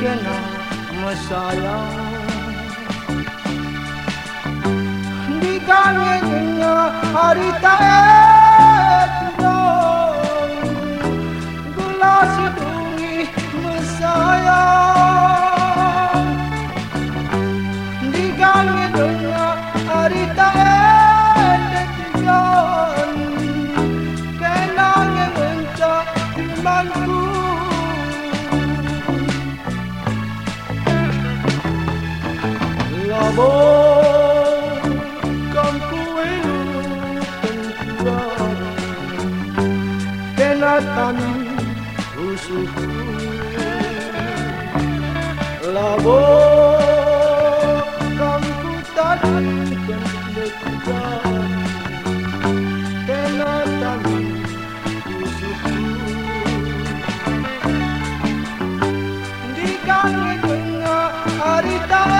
kena mesayang di kangennya hari tak gula sidungi mesayang di kangennya hari tak kenangan encah imanku labor kampu tentuan kenatan usuhku labor kampu tadi kentuan kenatan usuhku di kangen tengah hari tak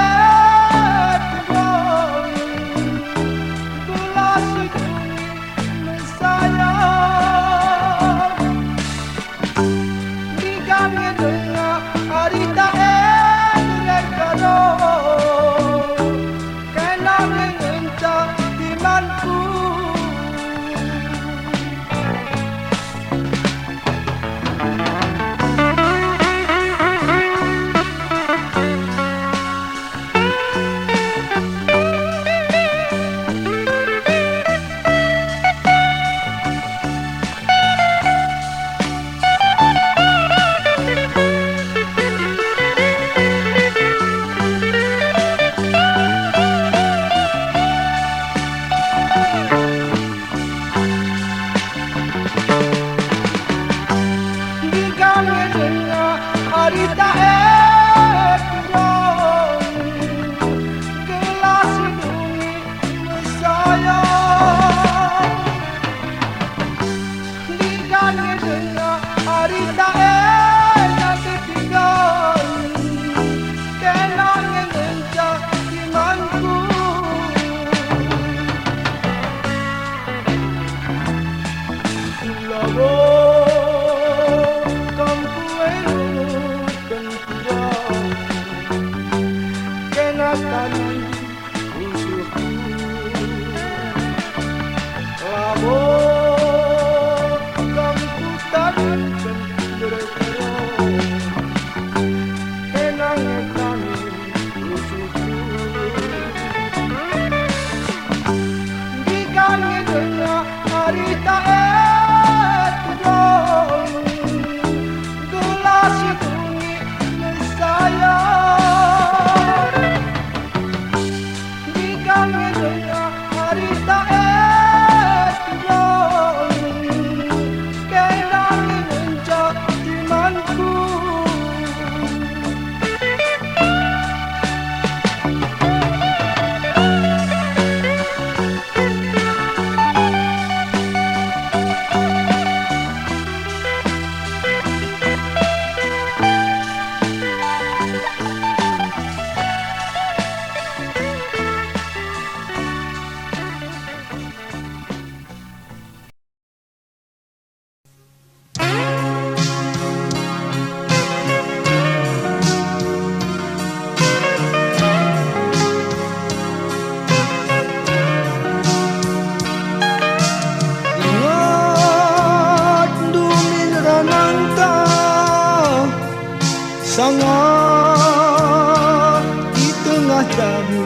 sangat di tengah jamu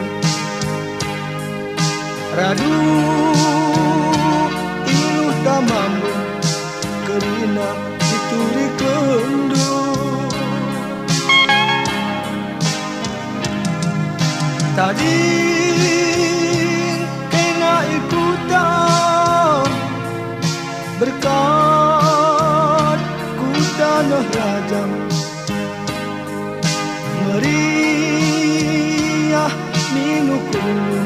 radu iluh tamamu kerina dituri kendu tadi kena ikutan berkat ku tanah rajam meriah minukulu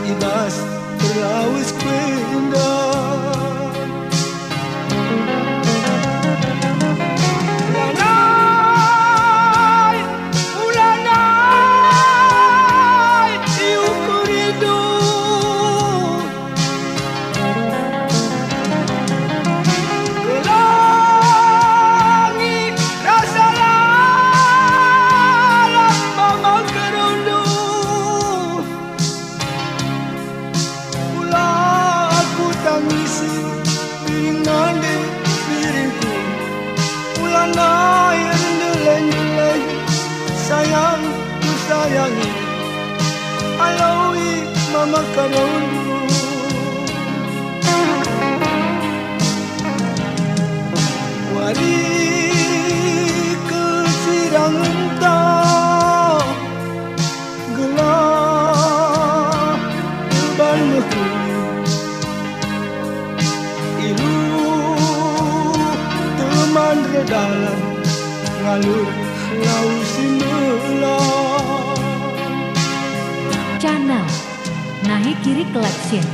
ibas terlaus kuendang ulanai sayangi alawi mama karolu wari kesirang entah gelap ban mehuli ilu teman redalan ngalur lausi melah channel naik kiri collection.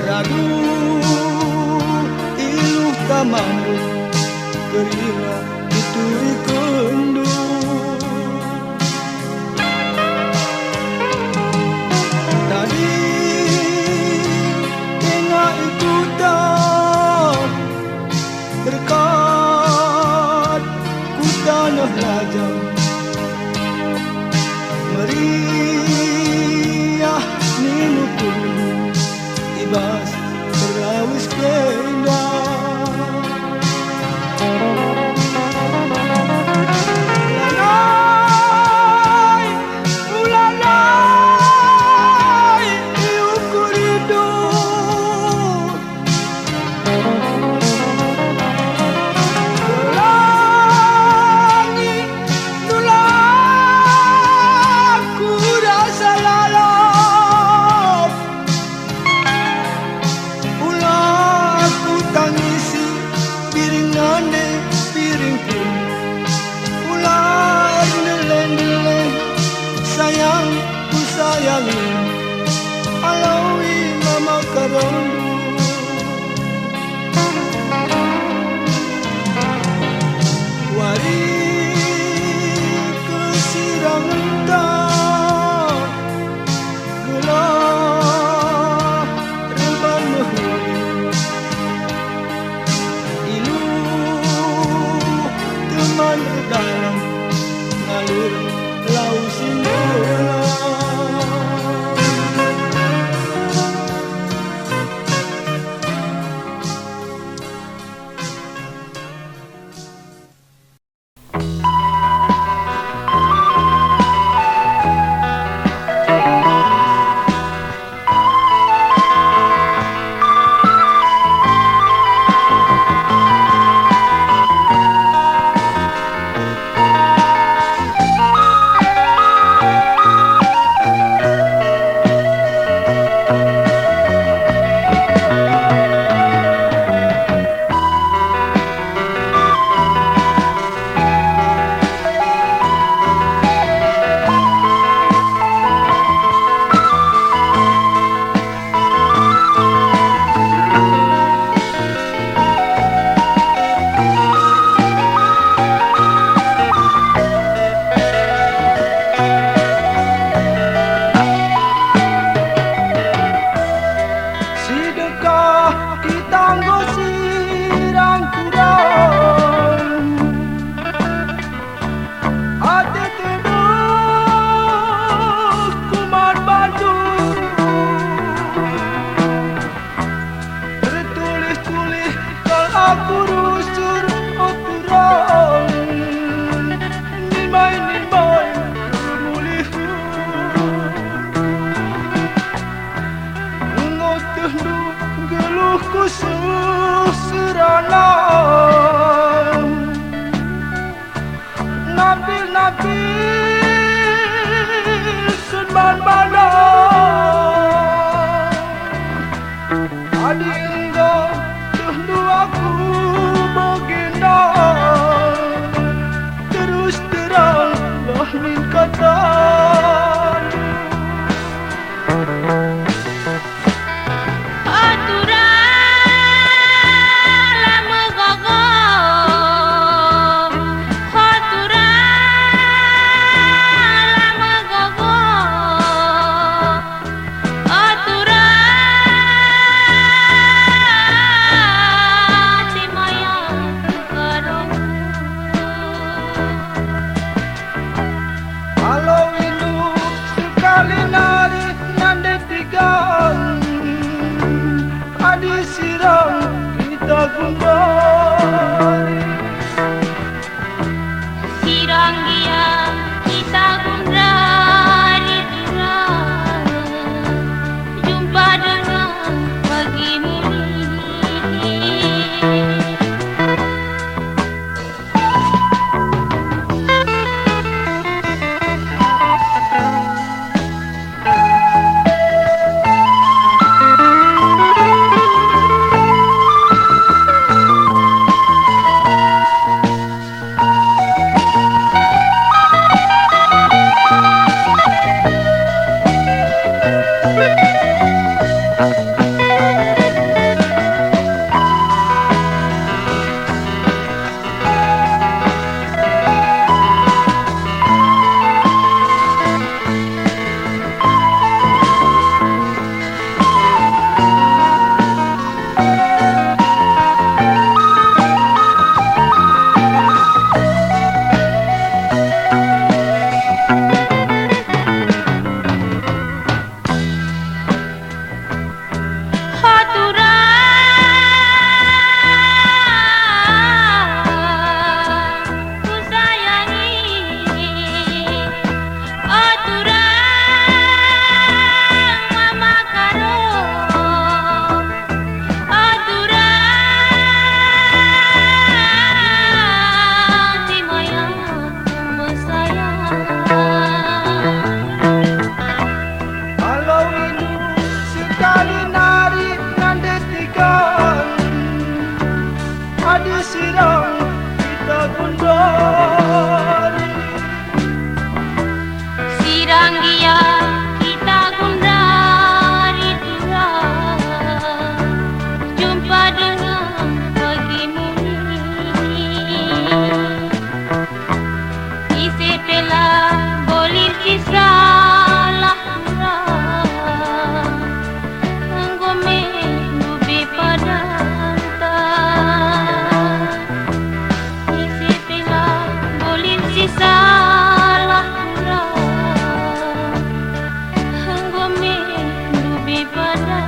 Radu iluh tamamu kerina dituri kendu tadi tengah ikutan berkat ku tanah lajang meriah ninuku ibas terawis kena ulanai ulanai iukur hidup ulangi tulaku rasa lalap aku tangisi piringane piringku ular nele-nele sayang ku sayangi alawi mama karondu wari kesirang entah gelap reban mehuli ilu teman dalam ngalur lausi melah gundori Sirang dia kita gundari jumpa dengan pagimu ini. Sirang kita gundori Sirang dia kita gundari jumpa dengan pagimu ini. Isi telah boleh disalah Anggome nubi pada salah anggome nubi pada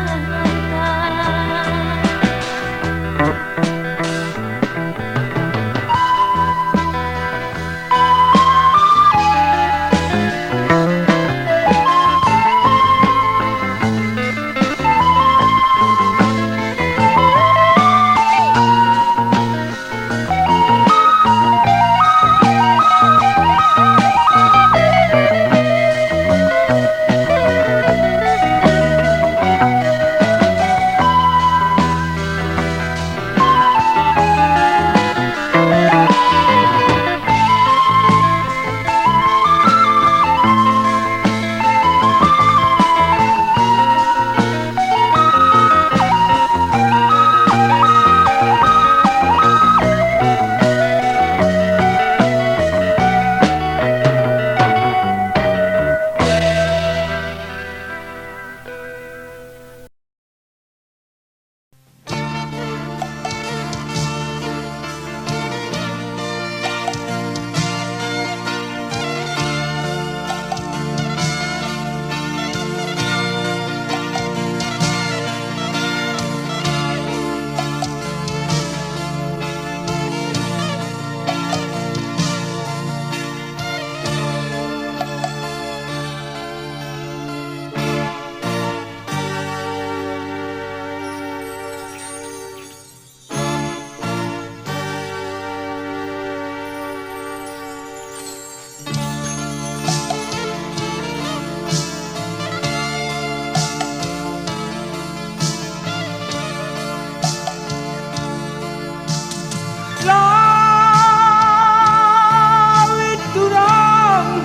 Lawit turang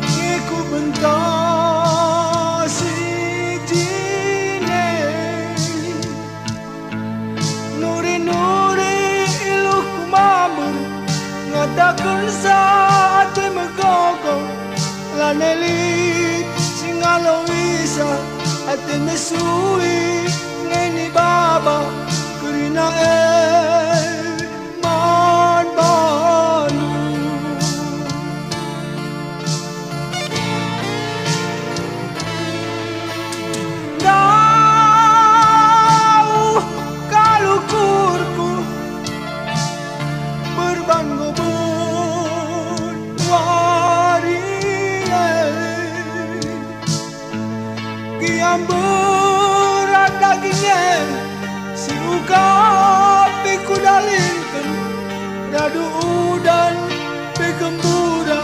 iku bentar si jine nuri-nuri iluh kumamu ngatakan saat megogo laneli singalo bisa ate mesui ngeni baba kurina man banu Dau berat dagingnya si uga pikudalingkan radu udan pikembura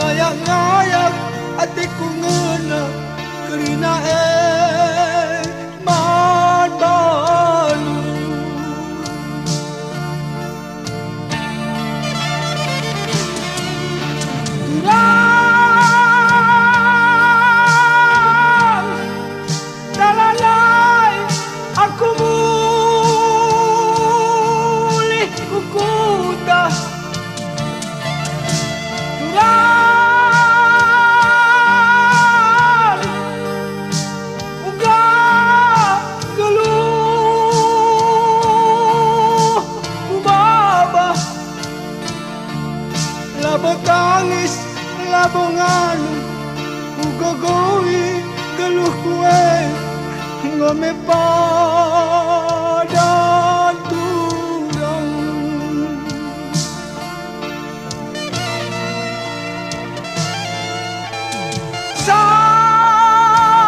ngayak-ngayak atiku ngena kerina mat balu turang talalay aku mulih kukuta turang uga geluh kubaba labo tangis labo nganu kugogoy geluh kue ngome pada turang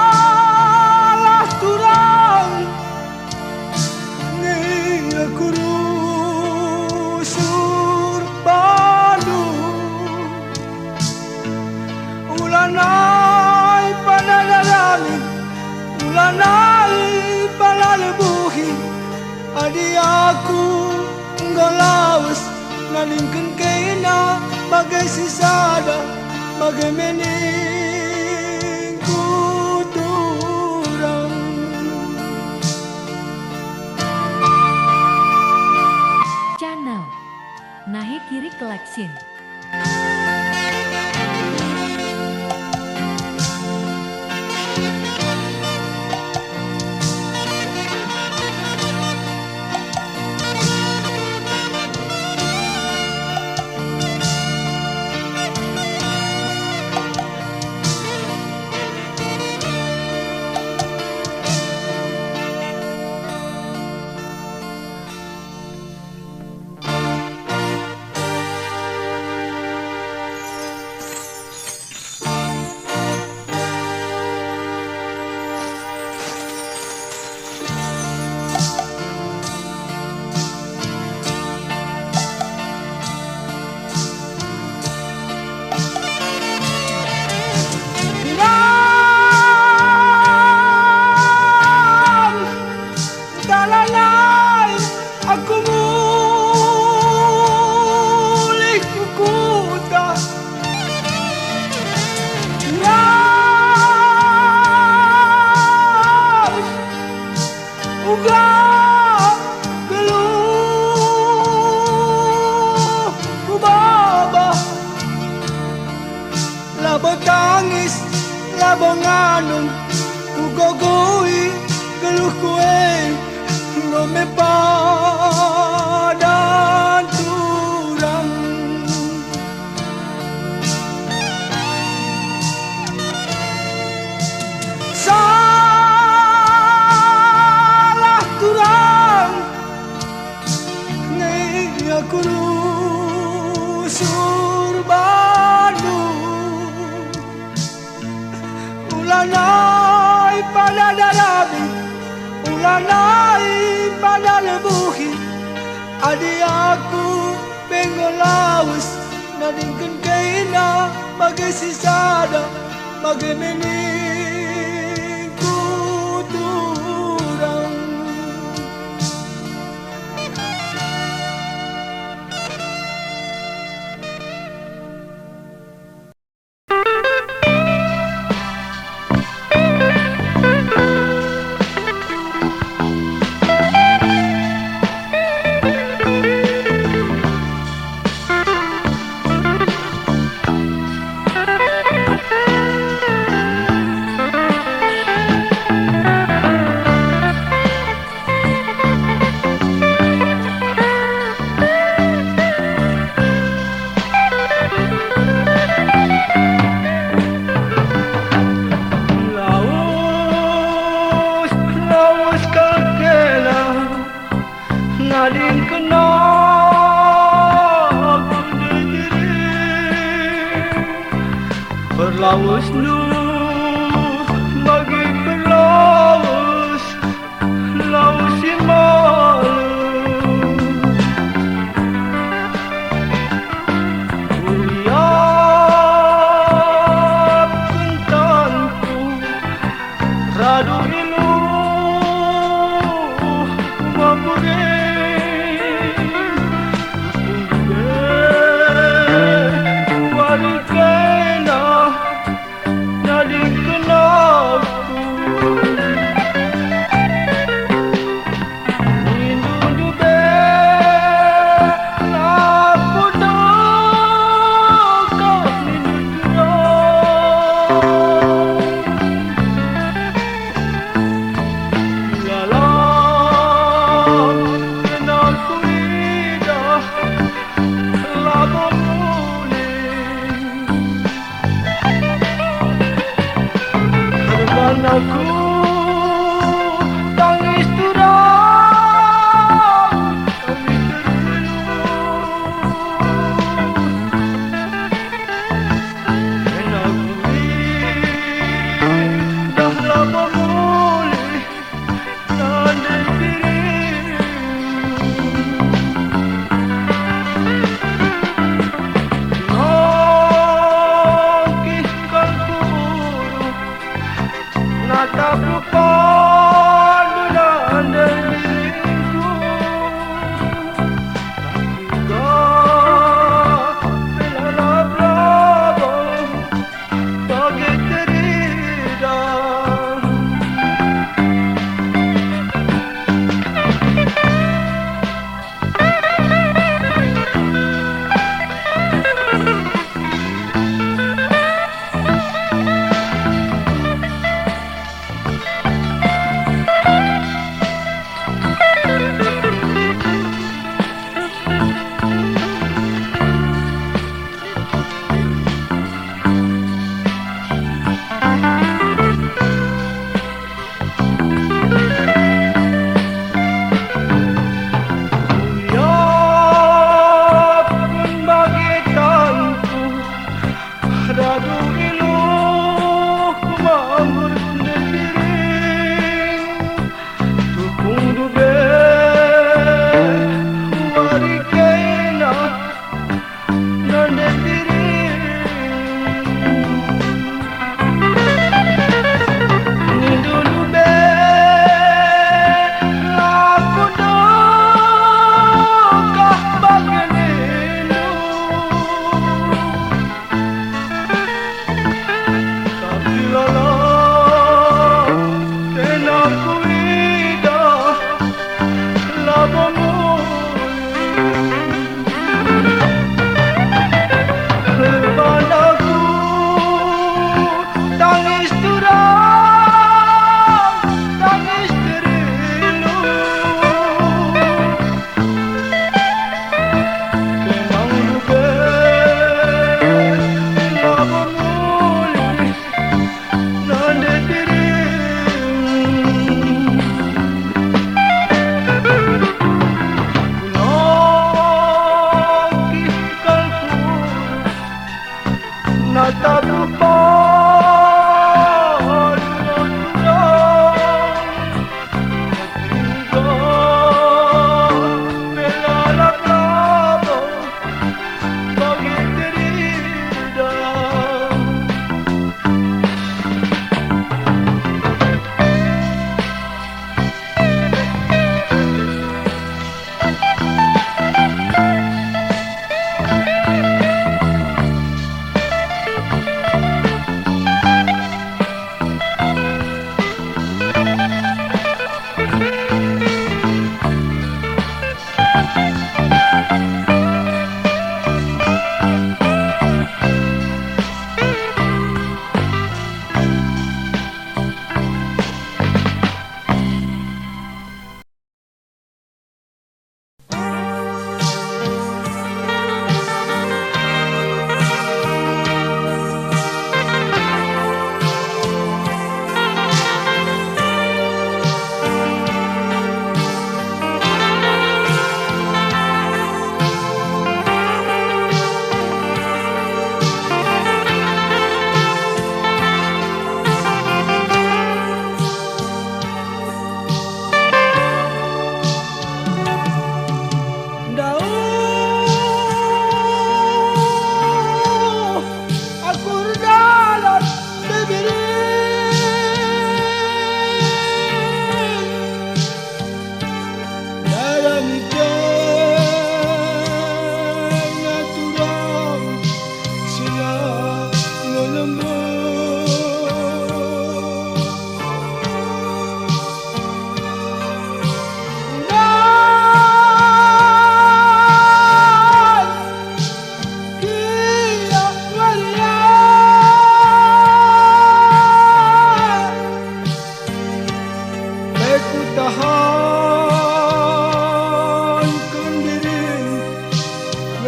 salah turang ngegurusur balu ulanay pananalangin ulanay palalebuhin adi aku ngolawas nalingkan kena bagai sisada bagai mening kuturang Channel Nahi Kiri Collection. Labo tangis, labo nganong kugogoy geluh kue ngome pada turang salah turang ngei aku rusur balu ulanay pada darabi ulanay pada lebuhi adi aku penggolawas nadingkan kaina bagai sisada bagai mening kuturang Nading kena berlawas nu bagi berlawas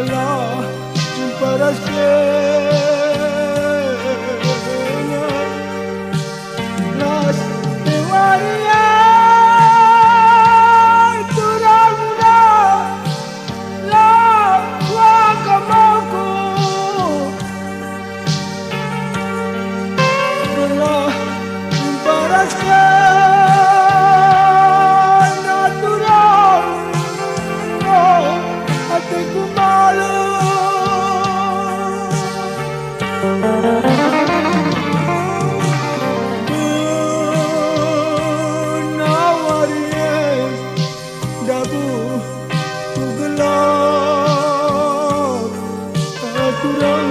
telah para cena las dewaria turangna la wakamaku telah para cena turang hatiku malu menawarie dabu ku gelap aturan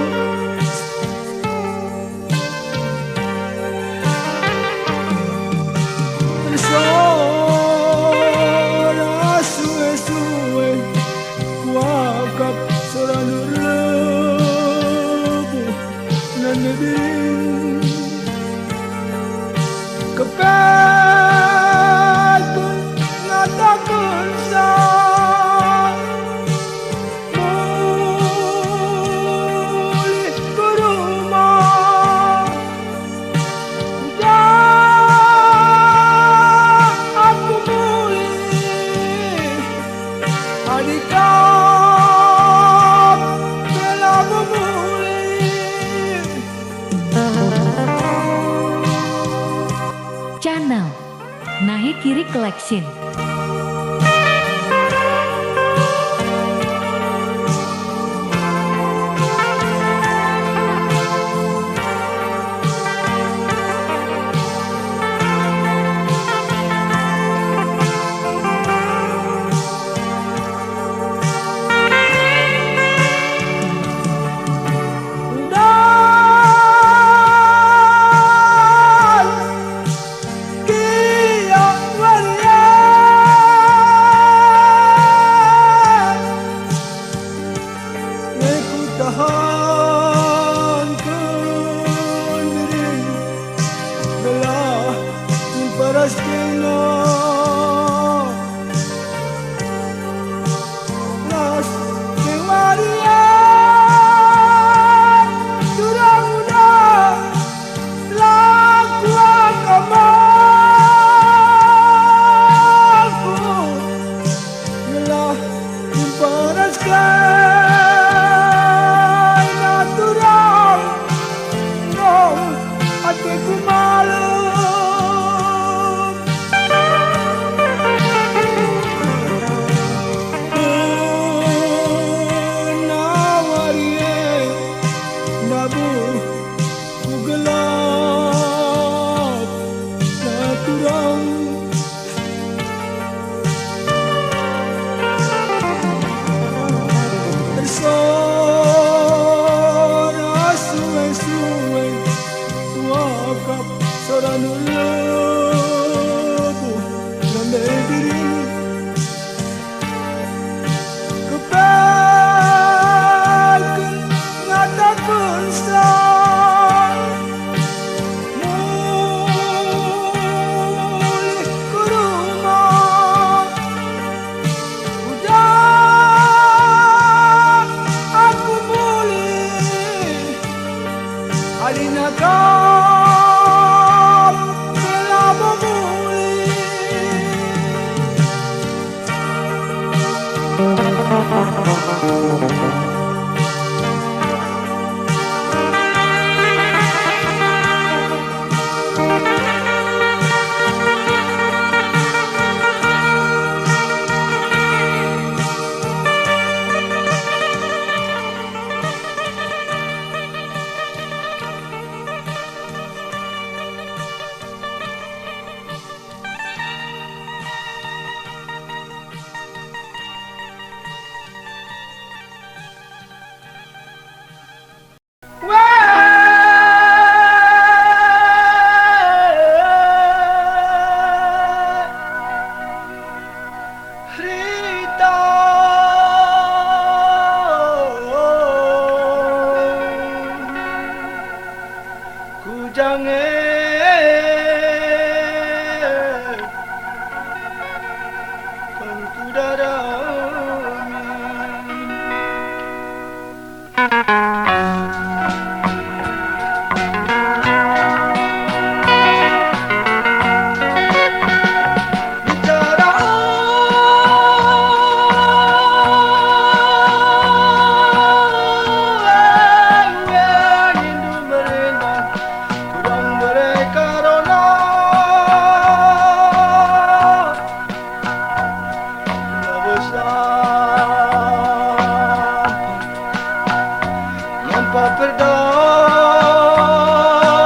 Sora suwe-suwe kuakap soranur lebu nanedirin kepetku ngatakan sa muli ke rumah dan aku muli adikap bela memuli Channel Nahi Kiri Collection. dan kia waria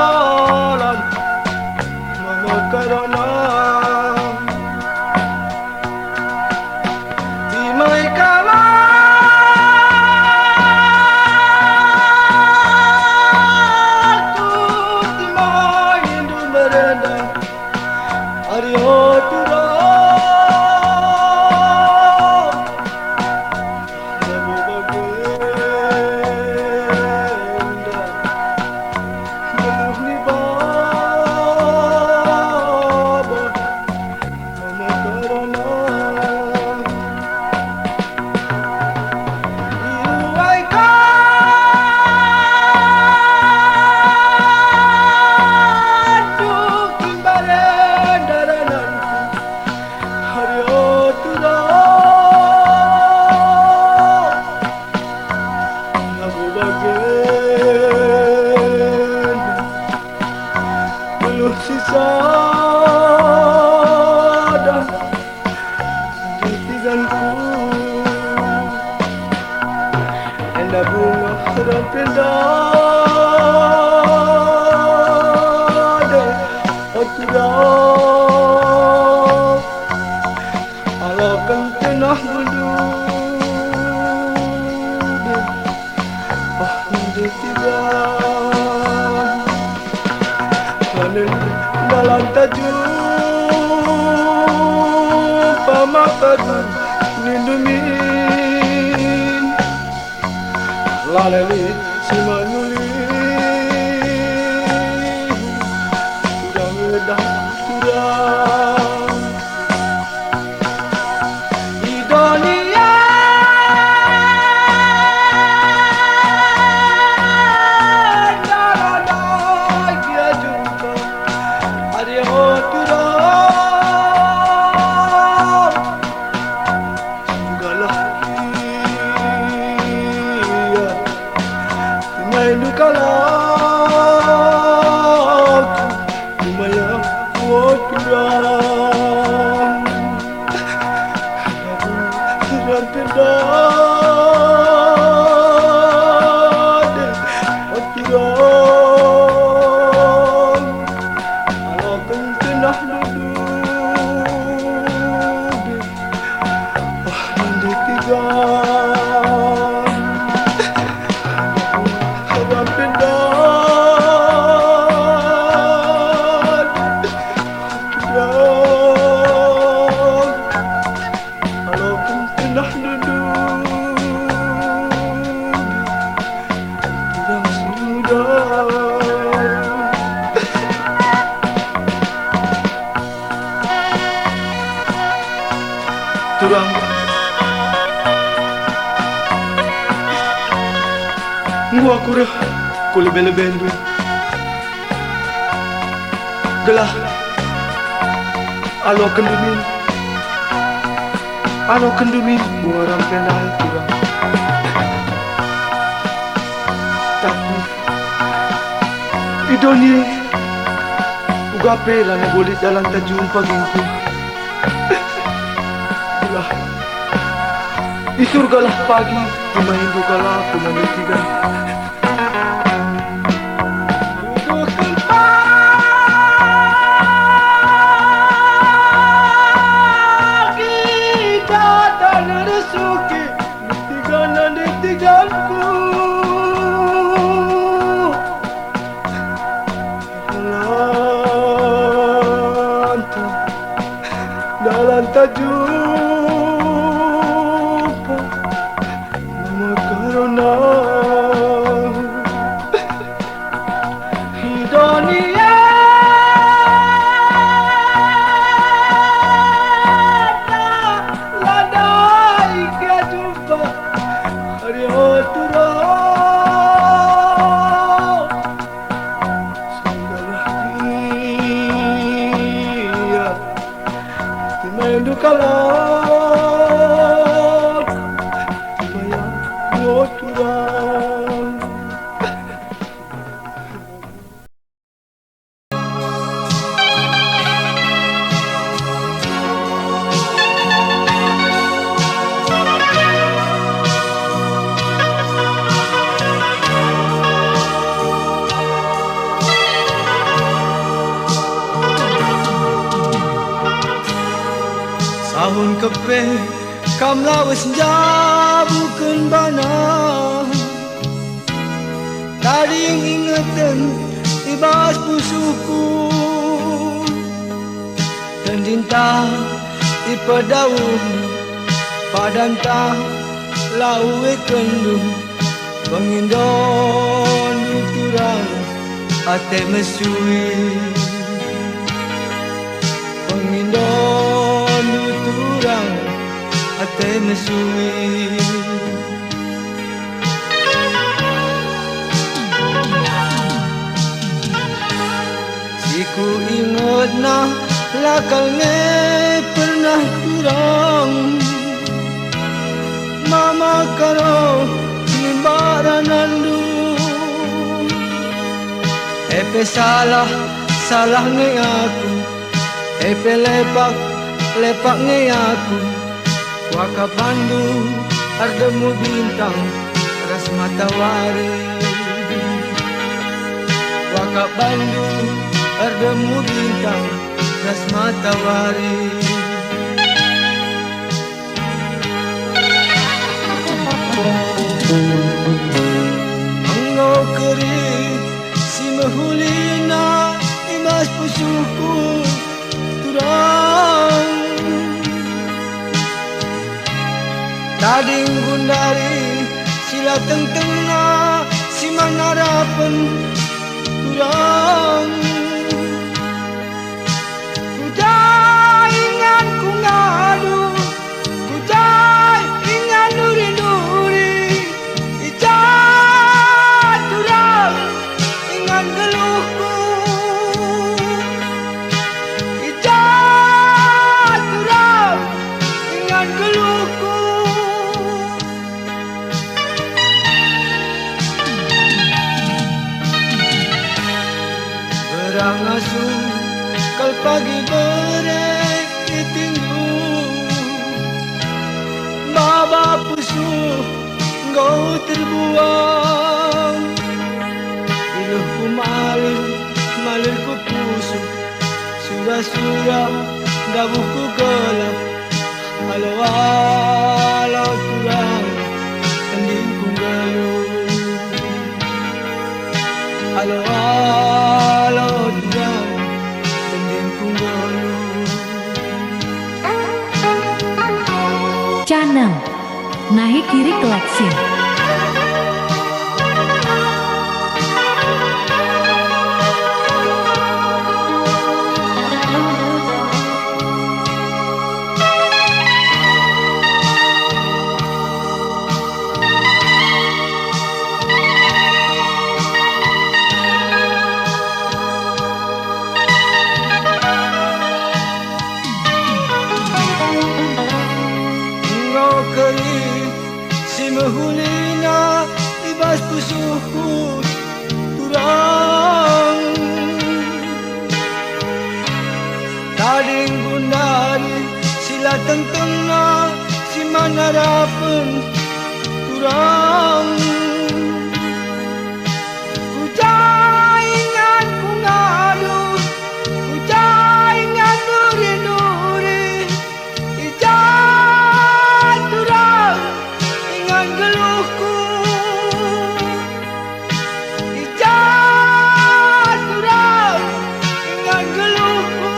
Perdalan mama karana di mai kala tu di mai indu merenda ario tura sisada titiganku enda bunga rampendade oturau alakan tenah berdudi ah titigan kanen dalam tajumpa mata nindumin lalali si manuli kurang ledah kurang di dunia turang gua kurang kulibele-bele gelah alo kendumin gua rampenai turang tapi idoni ugape lah na boleh dalam tajumpa gengku di surga lah pagi, di mahindu kalah aku menitikan. Duduk pagi, datang resuki, nitiganku. Dalam tajuk Hari turang. Sahun kepe kam lawas jabukeun bana, tading ingetan ibas pusuku, tendinta ipadaun padanta lawe kendung, pengindon turang ate mesui, pengindon turang ate mesui. Siku ingat na lakal nge pernah turang, mama karo nimbaran nandu. Epe salah nge aku, epe lepak nge aku. Waka Bandung ardemu bintang ras matawari, Waka Bandung ardemu bintang ras matawari. Anggo keri si mahulina imas pusuku turang, tading gundari sila tengtengna si manarapan turang. Kujay ingan ku ngadu, kujay ingan nuri-nuri, ijat turang ingan geluhku, ijat turang ingan geluhku. Berang asu kal pagi berek itinggu, baba pusu ngau terbuang. Iluh ku malir ku pusu, surah-surah dabuh ku gelap. Halo turang tending ku geluh, halo turang tending ku geluh. Channel Nahi Kiri Collection. Si mahulina ibas pusuku turang, tading gundari sila tengtengna si manarapan turang. Kujay ingan ku ngadu, kujay ingan nuri-nuri, ijat turang ingan geluhku, ijat turang ingan geluhku.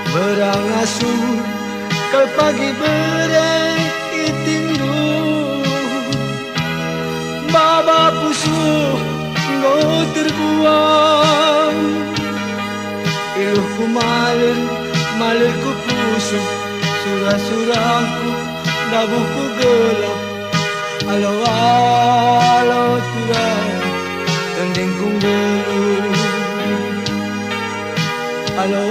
Berang asu kal pagi berek itindu, baba pusu ngau terbuang. Iluh ku malir ku pusu, surah-surahku dabuh ku gelap. Halo turang tending ku geluh, halo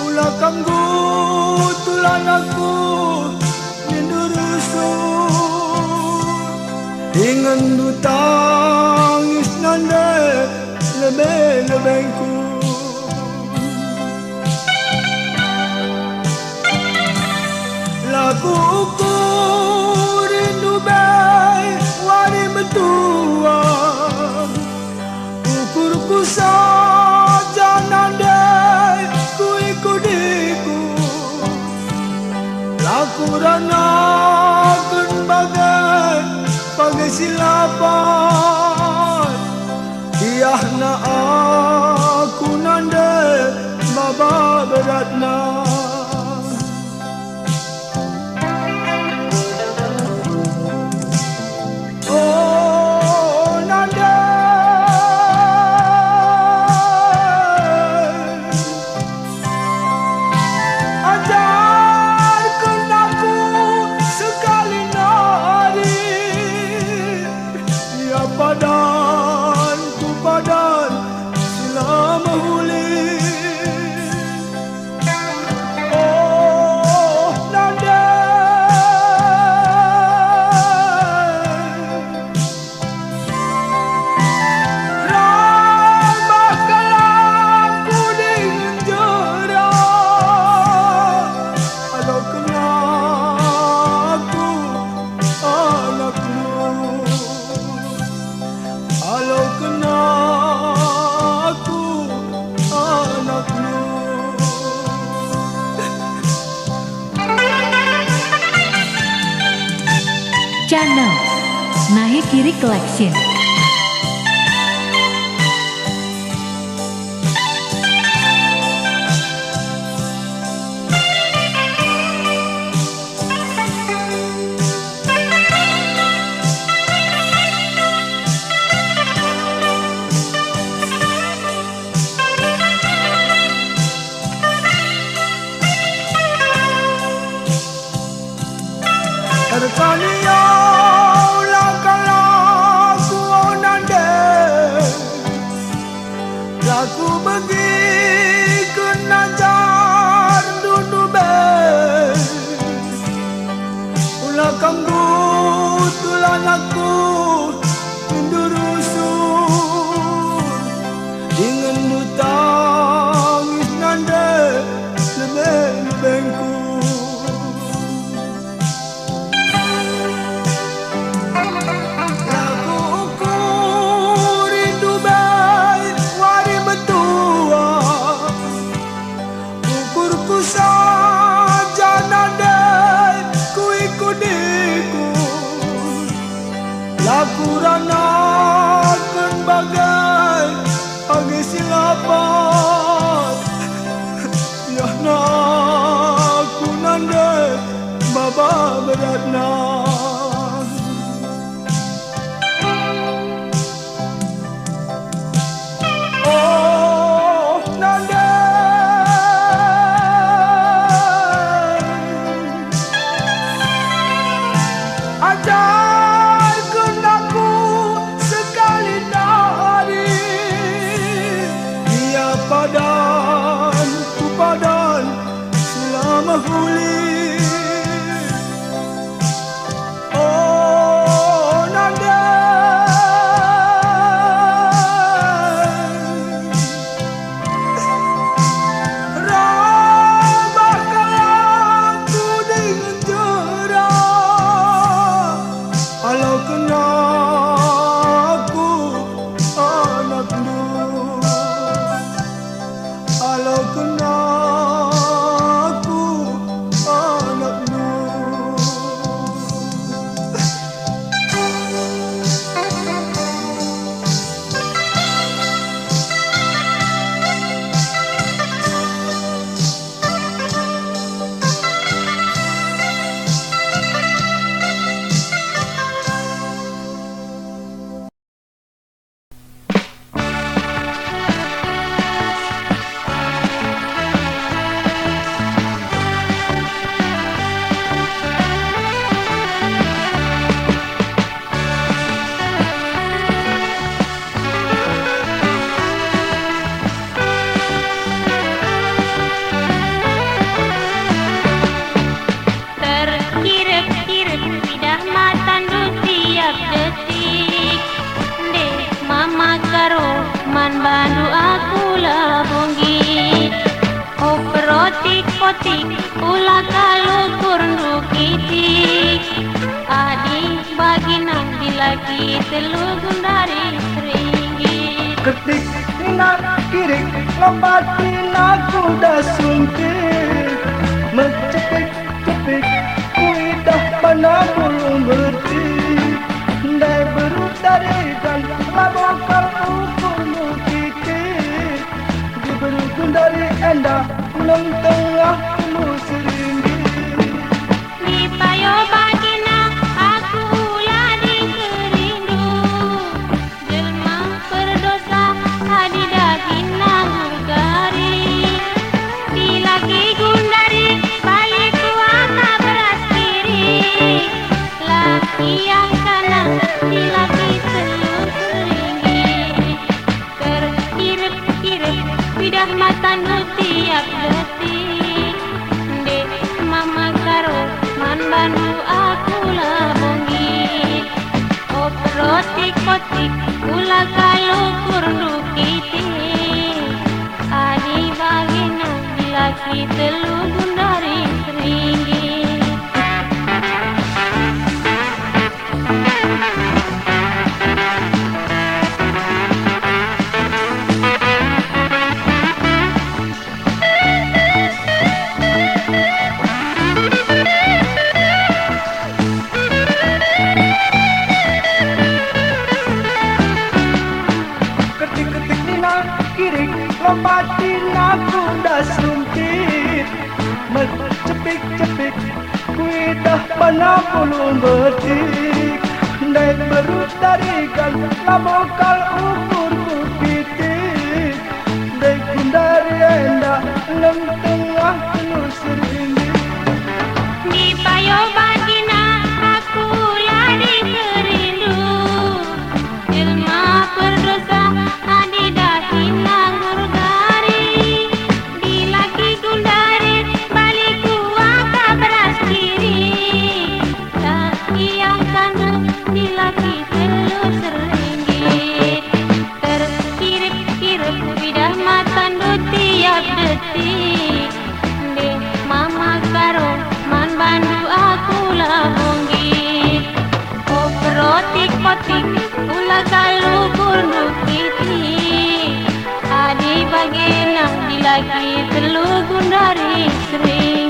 ulah kanggo tulan aku nindurusun dengan tangis nanda lebeng-lebengku lagu rindu baik wari mentua ukurku saja nandai ku ikudiku laku ranakan bagai silapan diahna aku nandai baba beratna padan selama huli oh nanda ramah kalaku dengan jera aduh kena aku anakmu kalau kena aku anakmu Channel Nahi Kiri Collection. Terkania lakalaku nande laku bagi kenajar dudube ulah kanggo tulan aku mendurusun dengan tangis nande lebeng-lebengku saja nandai ku ikudiku laku ranakan bagai silapan yahna aku nandai baba beratna oh nandai ajarkan aku sekali hari dia padan ku padan selama huli oh nanda ramahkan aku dengan jera kalau kena aku anakmu kalau kena aku anakmu kotik ulah kalukur kitik adi bagina dilagi telu gundari seringgit Ketik nina kirik lompati naku dah sungkit Mencepik-cepik kuidah mana belum bertik Dai berutari dan labokal ukur titik Diberi gundari enda enam tengah lu seringgit di payo bagina aku ulah dikerindu jelma berdosa adi dagina gurgari dilagi gundari balik kuaka beras kiri laki yang kanan dilagi telur seringgit terkirip-kirip bidah mata nu tiap detik dek mama karo man bandu aku labongi oprotik kotik ulah kalukur kitik adi bagina dilaki telu gundari seringgit Ketik-ketik nina kirik lompati naku dah sumpit Mencepik-cepik kuidah mana belum bertik Dai berutarikan labokal ukur titik Dai gundari enda enam tengah lu seringgit di payo bagina aku ulah dikerindu jelma berdosa adi dahina gurgari dilaki gundari balik kuaka beras kiri laki yang kanan dilaki telur seringgit terkirip-kirip bidah mata nu tiap detik dek mama karo man bandu aku labongi oprotik kotik ulah kalukur kitik adi bagina dilagi telu gundari seringgit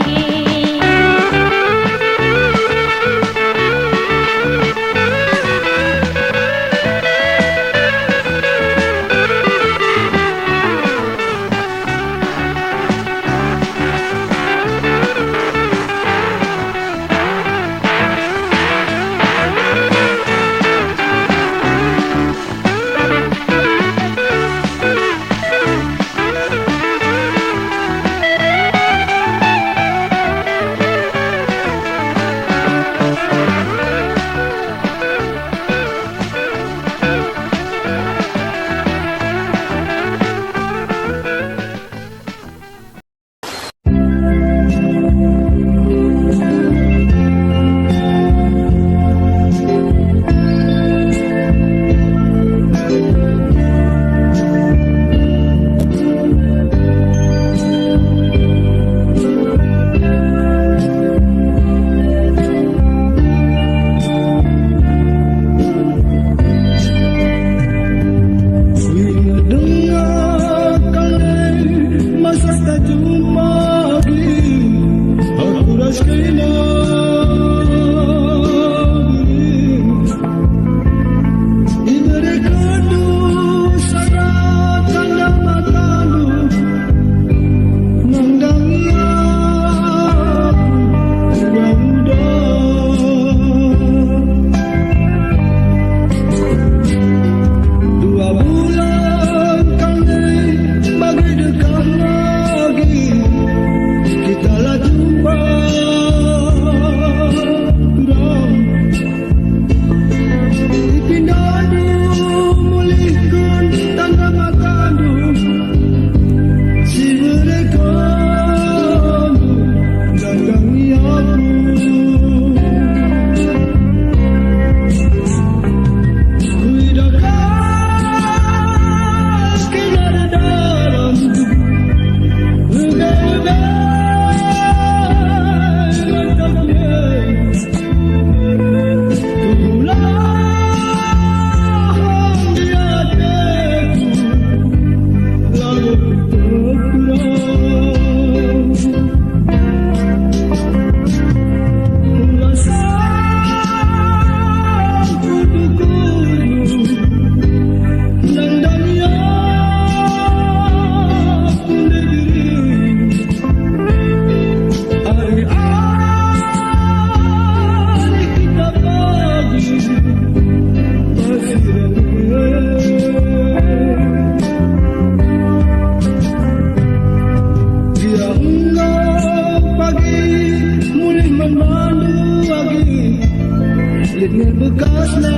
dengan bekaslah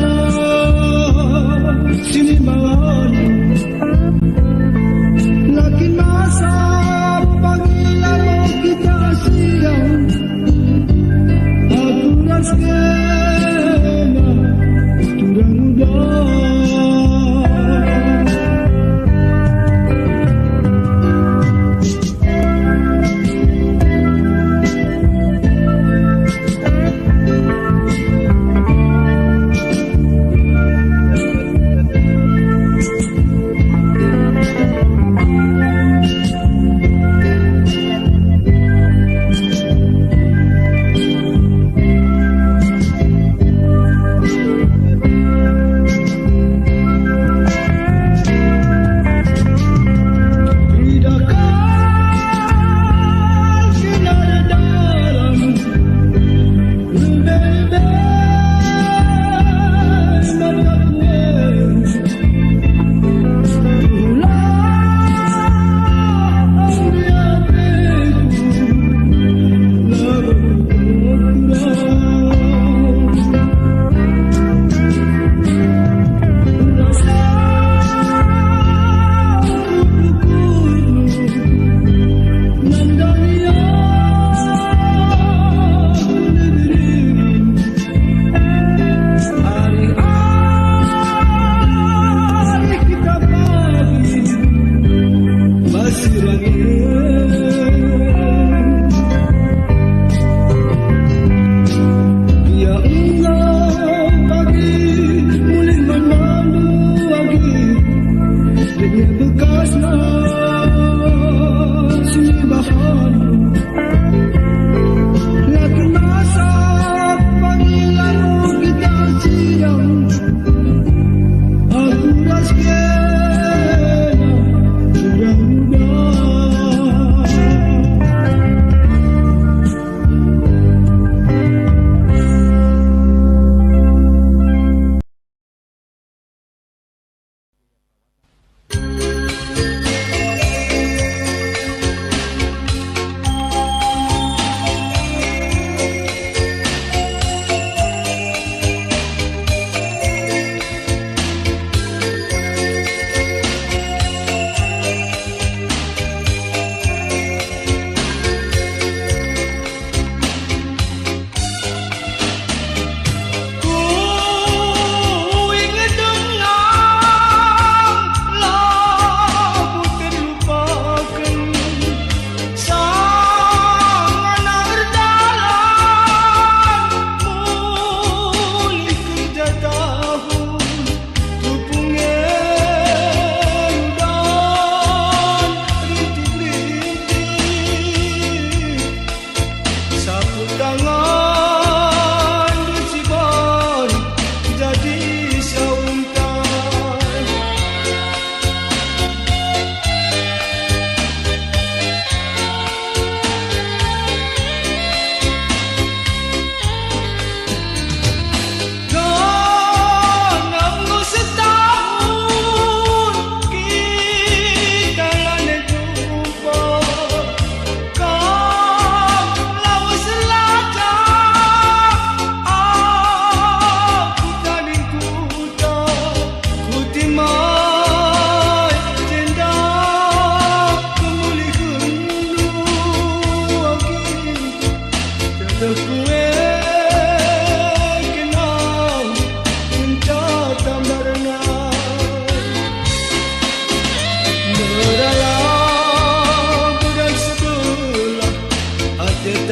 sini malam lagi masa panggilan mau kita siang aku raskena turang muda.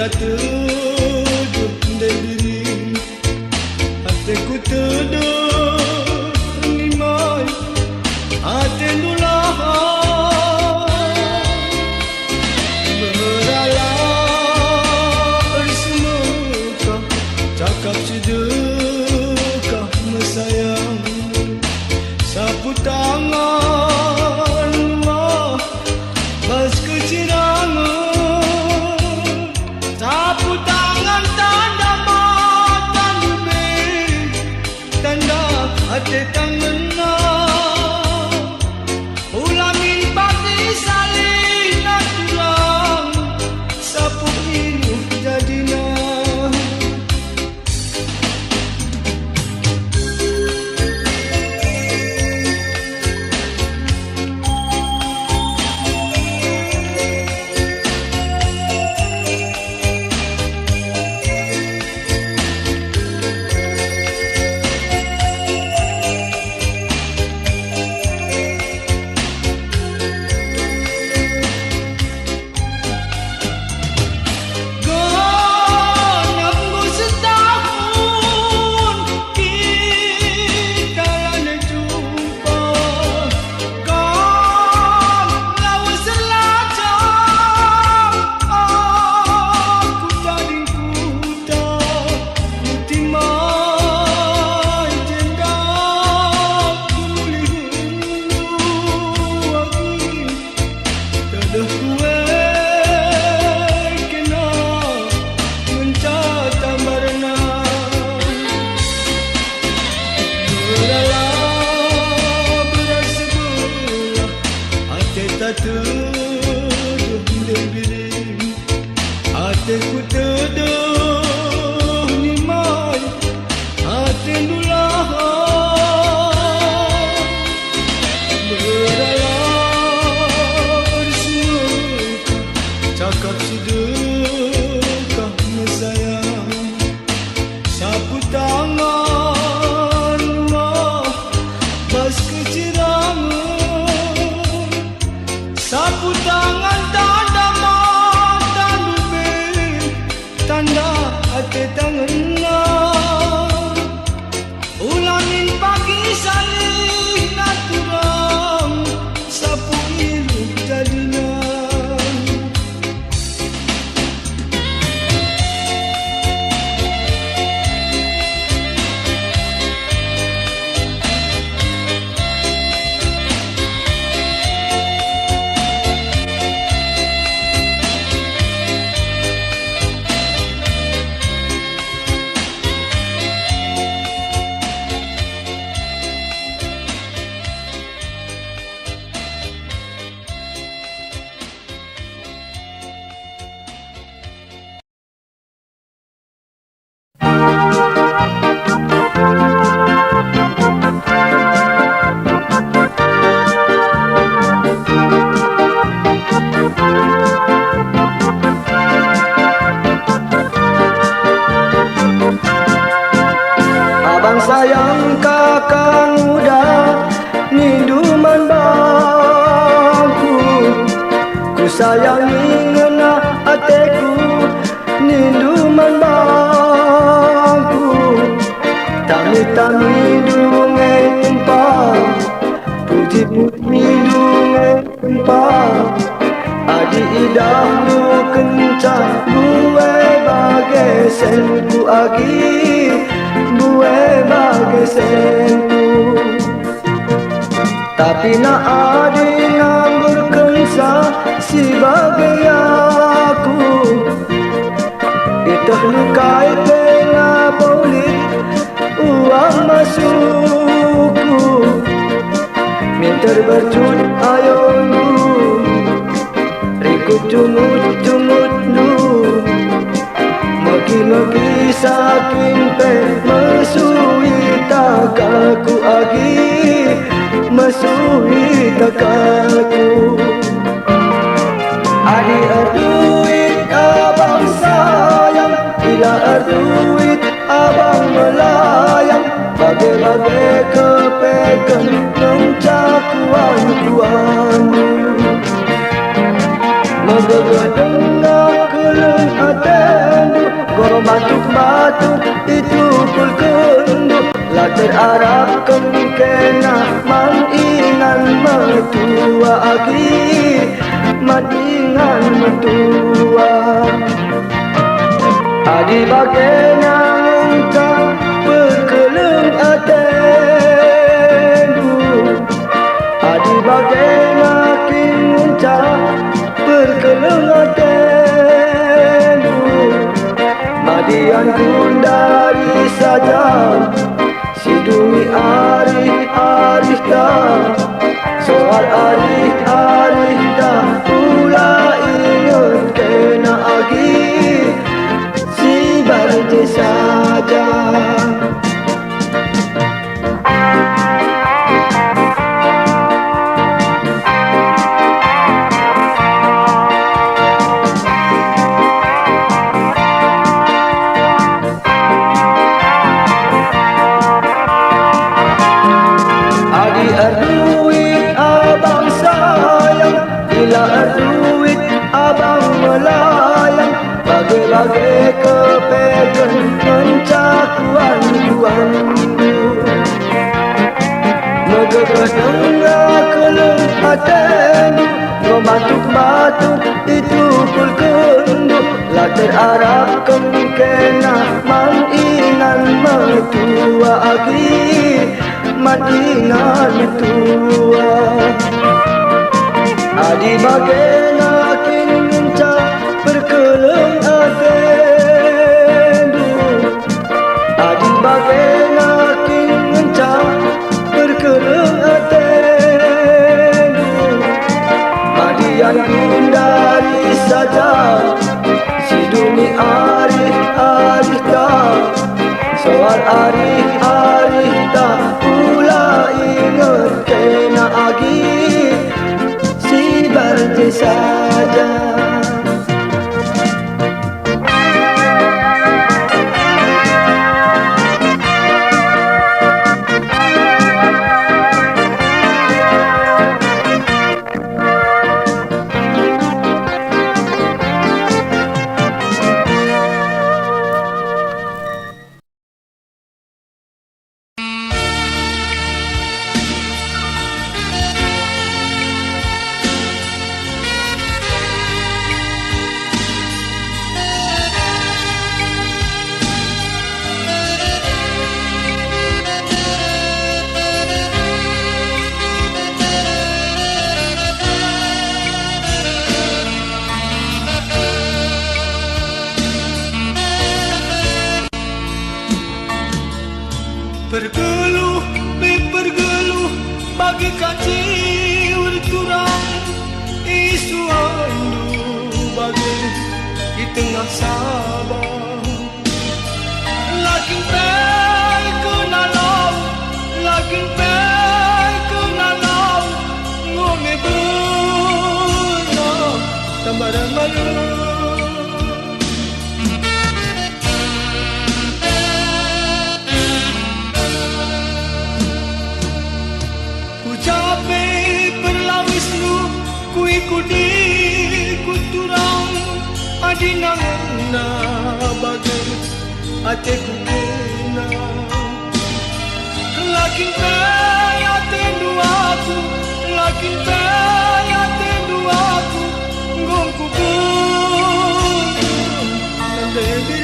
Tuduh diri hatiku tuduh nimai hati nulah beralah semuka cakap sedekah mesayang sapu tangan mah bas kecirangan sapu tangan hatiku teduh ni mai hati nulah beralar semua cakap sedekah mesayang sapu tangan wah bas kecirangan sapu tangan tanda mata lebih tanda hati tangan ulangin pagi salih naturang sapu hidup jadinya. Abang sayang kakang muda ninduman bangku ku sayangi ngena hatiku ninduman bangku tami-tami dungeng empang puji-puji dungeng empang adi idah lu kencang gue bagai senku agi gue bagai senku tapi nak adi nganggur kensa si bagai aku itah lukai tengah polit uang masukku minta bercut ayonku rikuk cumut-cumut lu magi-magi saking pe mesui takaku agi mesui takaku adi arduit abang sayang bila arduit abang melayang bagai-bagai kepegang mencakuan kuanmu megegah dengar keleng atendu gorong batuk-batuk itu pul kendu lah terarahkan kena mandingan metua agi mandingan metua adi bagena engkau berkeleng atendu adi bagena kinca berkeleng atendu madian kundari saja sidumi arih-arih dah soal arih-arih dah pula ingat kena agi si barje saja. Arduit abang sayang bila arduit abang melayang bagai-bagai kepegang mencakuan kuanmu megegah dengar keleng hatimu membatuk-batuk itu pul kendu lah terarahkan kena mandingan metua agi mandingan tua adi bagena kinca berkeleng atendu adi bagena kinca berkeleng atendu madian kundari saja si dunia ari-ari tak pula ingat kena agi si berje saja. Bergeluh, bergeluh, bagaikan jiwa turang. Isu handu bagai di tengah Sabah. Lagi pay kena laut, lagi pay kena laut. Ngome benar, tambaran malu. Kudi kuturang adinang na bagai ate kukena lakin kaya tendu aku lakin kaya tendu aku ngomku pun nanti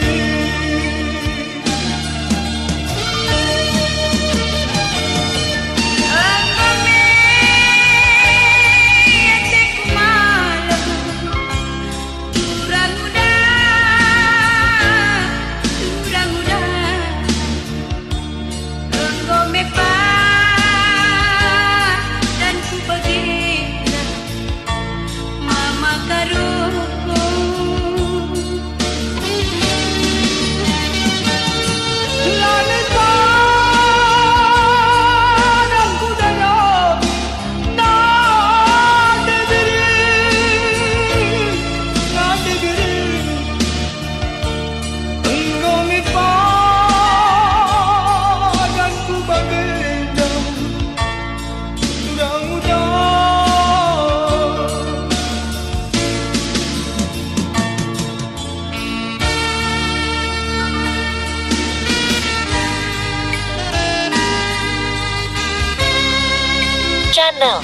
Channel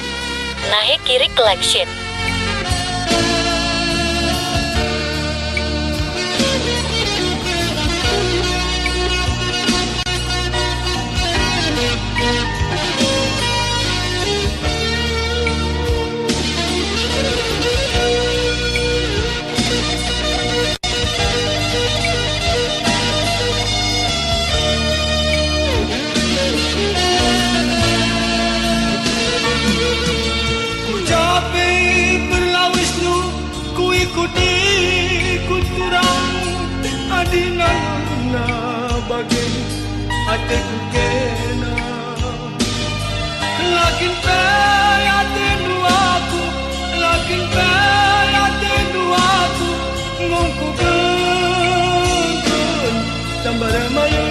Nahe Kiri Collection. Adinana bagai ate kukena lakin pay ate nu aku lakin pay ate nu aku ngomku pun tambah mayu.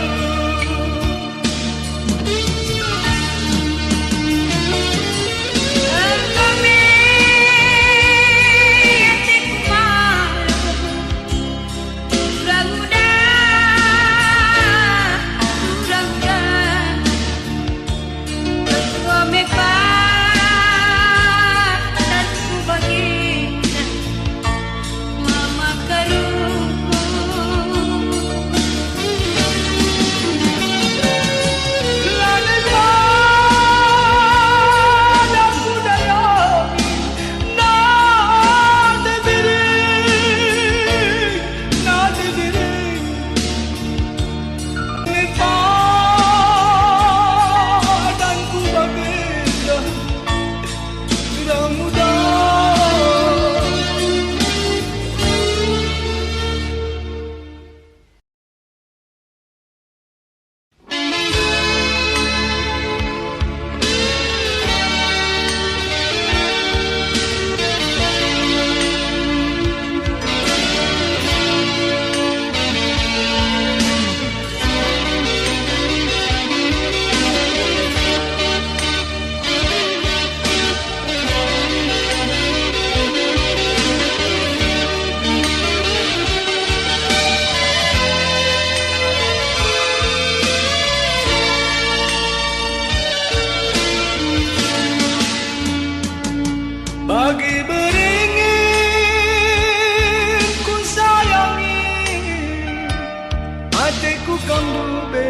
kamdube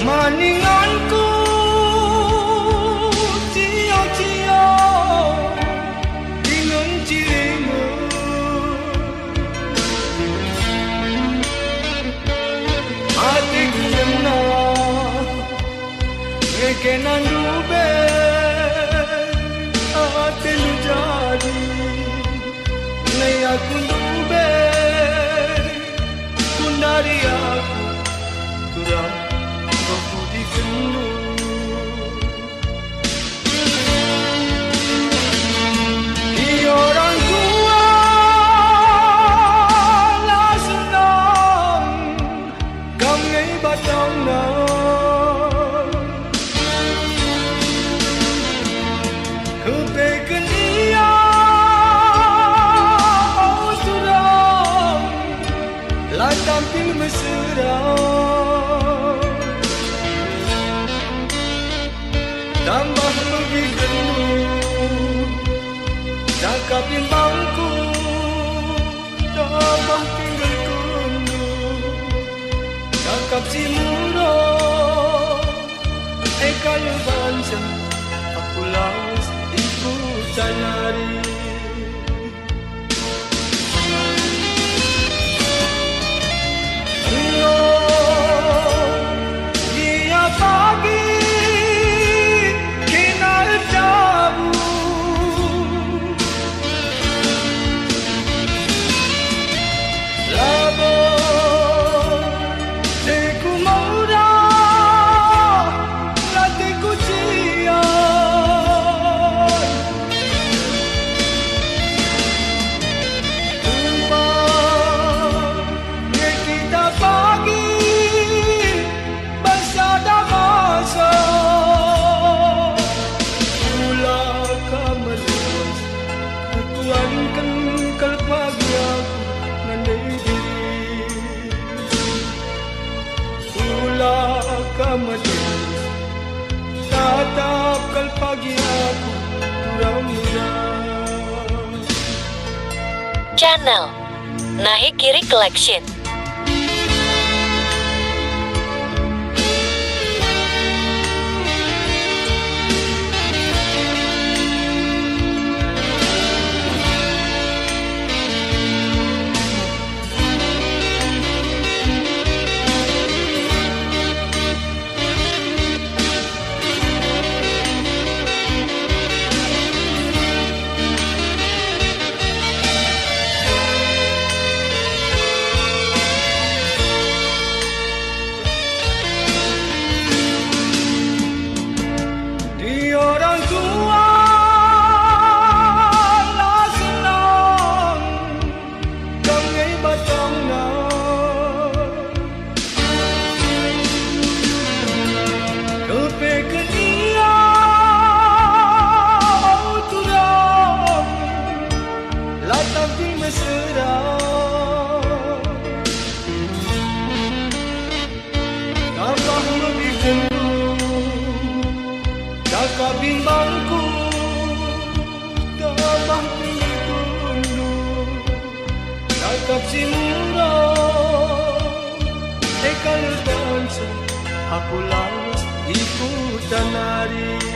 maninganku cia-cia dengan cirimu hatiku kena ngekenan dube hati lu jadi ngai aku dube kundari aku turang aku dikendu di orang tua lah senang kau ngai batang na kepeken ia oh turang lah tampil mesra tambah lebih kendu cakap bimbangku tambah tinggal kundu cakap si murah kayu bangsa aku lawas ikutan lari dia pagi tatap kal pagi aku muda. Channel Nahi Kiri Collection. Cakap bimbangku tambah tinggi kundu cakap si murah kalau bangsa aku lawas ikutan lari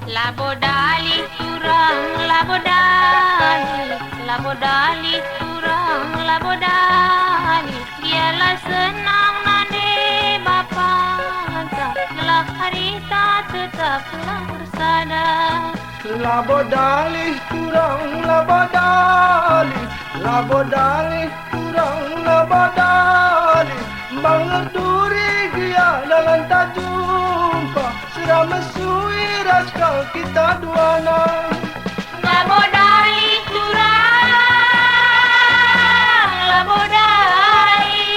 Labodali turang labodali, labodali turang labodali. Biarlah senang nande bapa hantar, kelak harita tetaplah bersada. Labodali kurang labodali, labodali kurang labodali. Mengeduri dia dalam tak jumpa, sudah mesui raskal kita duana. Labodali turang labodali,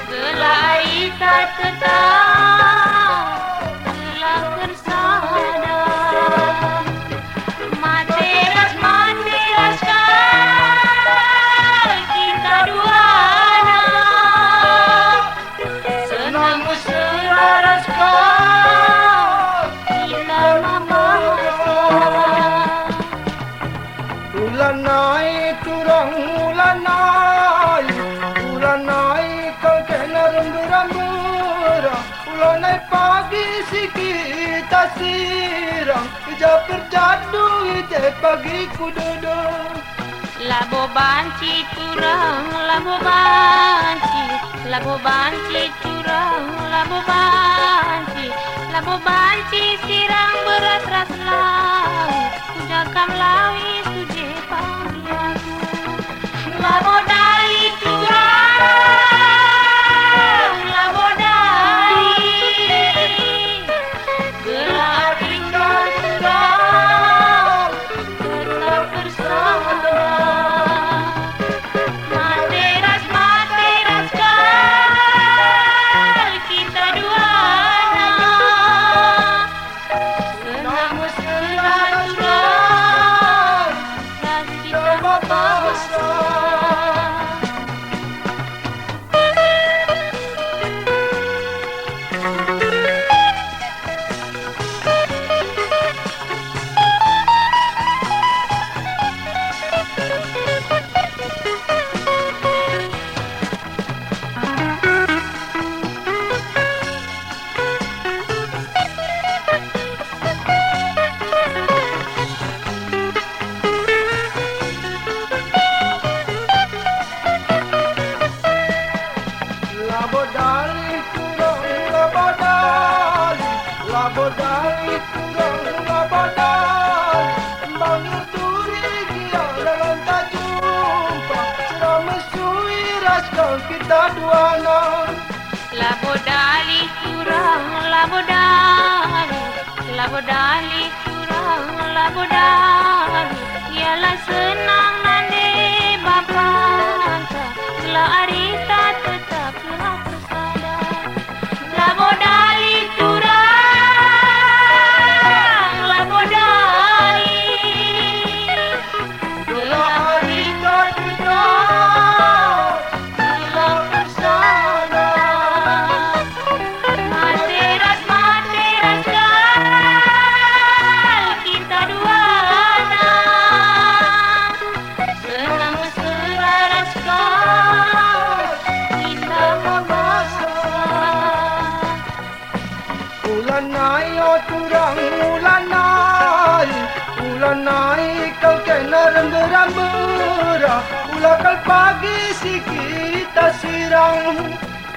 gelai tak tetap telah bersada. Materas kal kita duana, senang mesra raskal kita membawa. Ulanai turang ulanai, ulanai kau kena rembu-rembura. Ulanai pagi si kita sirang, ija perjadu ije pagi ku duduk. Labo banci turang labo banci, labo banci turang labo banci, labo banci sirang beras-ras lawi, kujakam lawi suje pagi aku. Labo dali turang labo dali, gelar tinggal turang tetap bersama. Materas kal kita duana, senang mesra turang ras kita berbahasa. Labodali kurang labodali, labodali kurang labodali. Mengeduri dia dalam tak jumpa, sudah mesui raskal kita duana. Labodali turang labodali, labodali turang labodali. Ialah senang nande bapa hantar, kelak harita tetaplah bersada. Labodali turang labodali, Gelak harita kita telah bersama. materas kal kita duana, senang mesra raskal kita membawa. Ulanai oh turang ulanai, ulanai kau kena rembu-rembura. Ulakal pagi si kita sirang.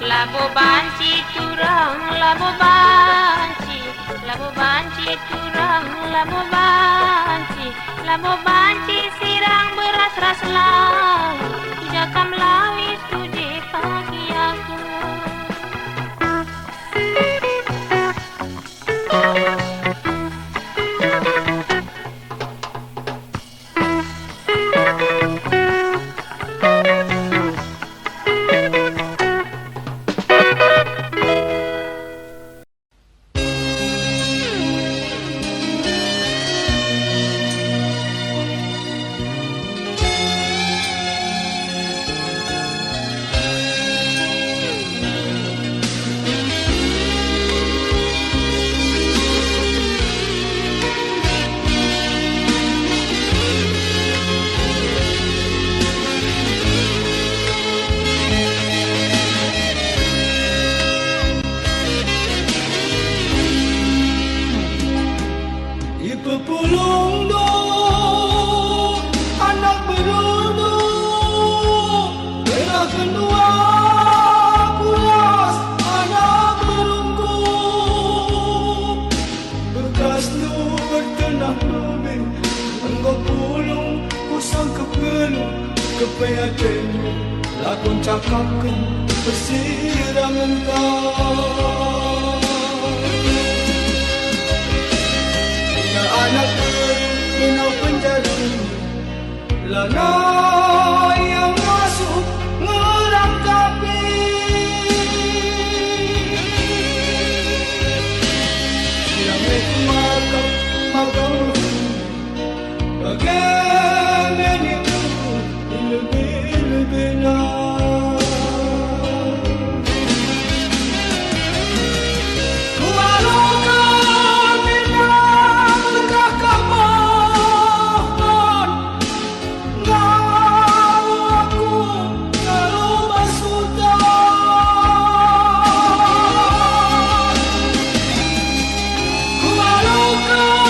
Labo banci turang labo banci, labo banci turang labo banci, labo banci sirang beras-ras lawi, kujakam lawi suje pagi aku. Beras nu bertenang lebih Enggak pulung kusang kepelu Kepeatenu lakon cakapkan persirangan kau Ya anak minau penjara Lana yang masuk ngerangkapi Magam bagaimana itu lebih na kualokan minang kakabahan ngau aku kalau basutan kualokan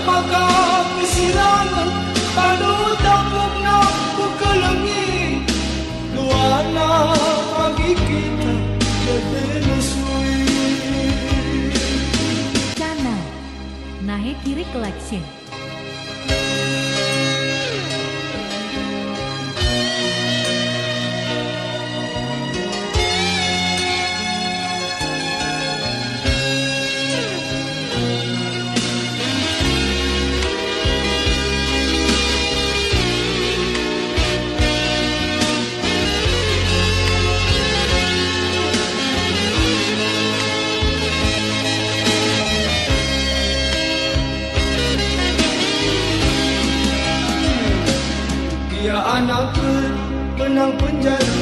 maka kesirangan panutapok na kukalangi luana pagi kita berdenusui Channel Nahe Kiri Collection. Ya anak benang penjara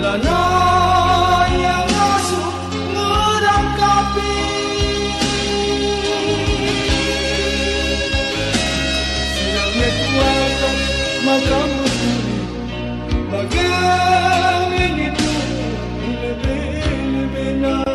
Lana yang masuk ngerangkapi Silangnya kuatkan maka berdiri bagaimana itu lebih na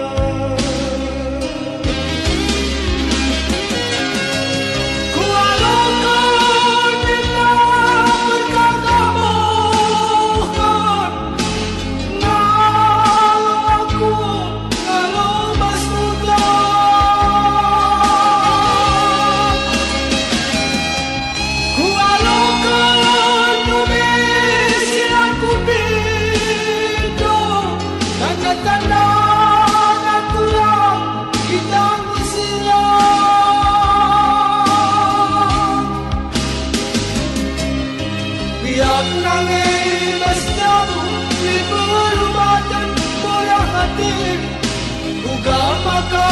maka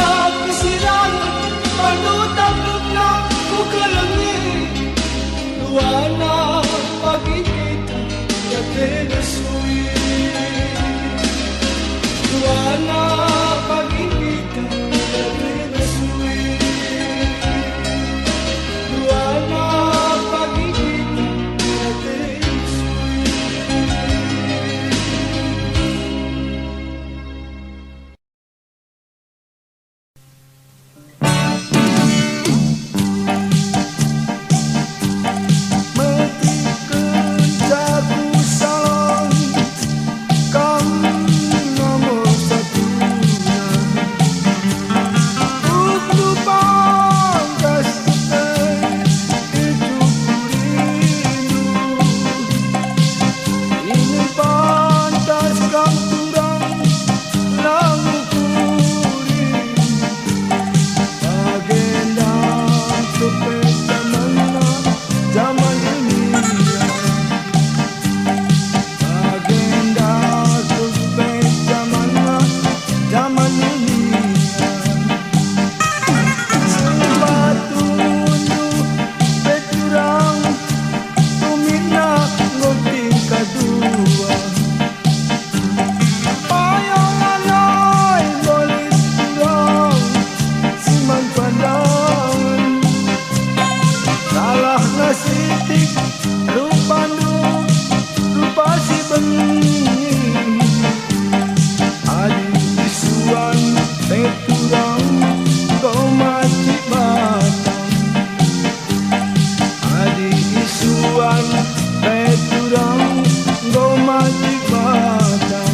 kesirangan panutapok na kukalangi luana pagi kita berdenusui luana pagi kita berdenusui luana pagi kita berdenusui Matikan jago salam Adi isuan peturang kau mati batang. Adi isuan peturang kau mati batang.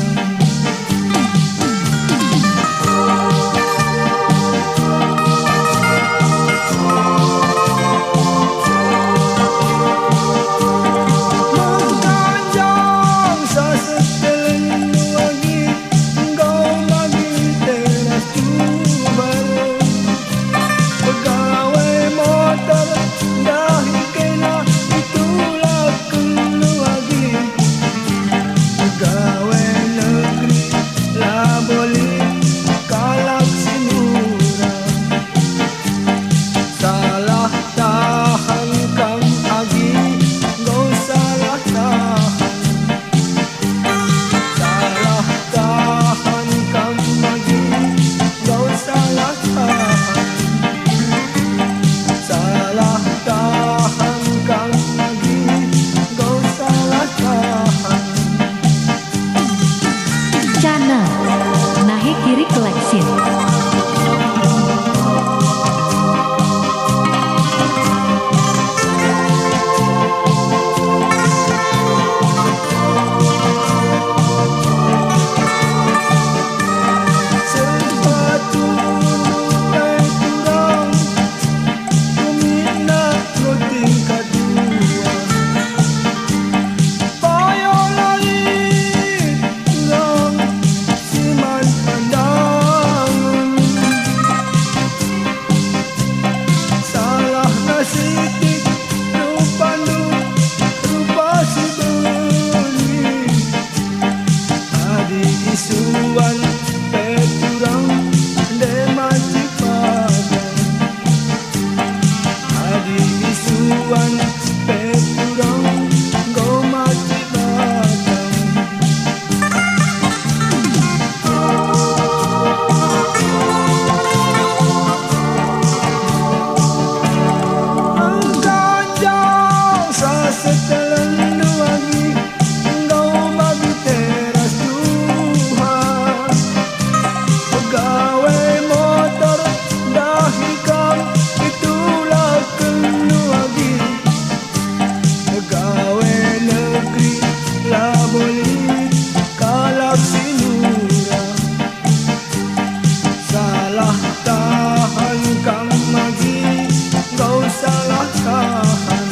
Channel Nahe Kiri Collection. Isuan peturang de mati padang. Adi isuan peturang go mati padang. Engkau sa setelan duagi engkau bagi teras Tuhan. Pegawai motor dahikam itulah keluargi. Pegawai negeri lah boleh kalak sinura. Salah tahan kang magi kau salah tahan.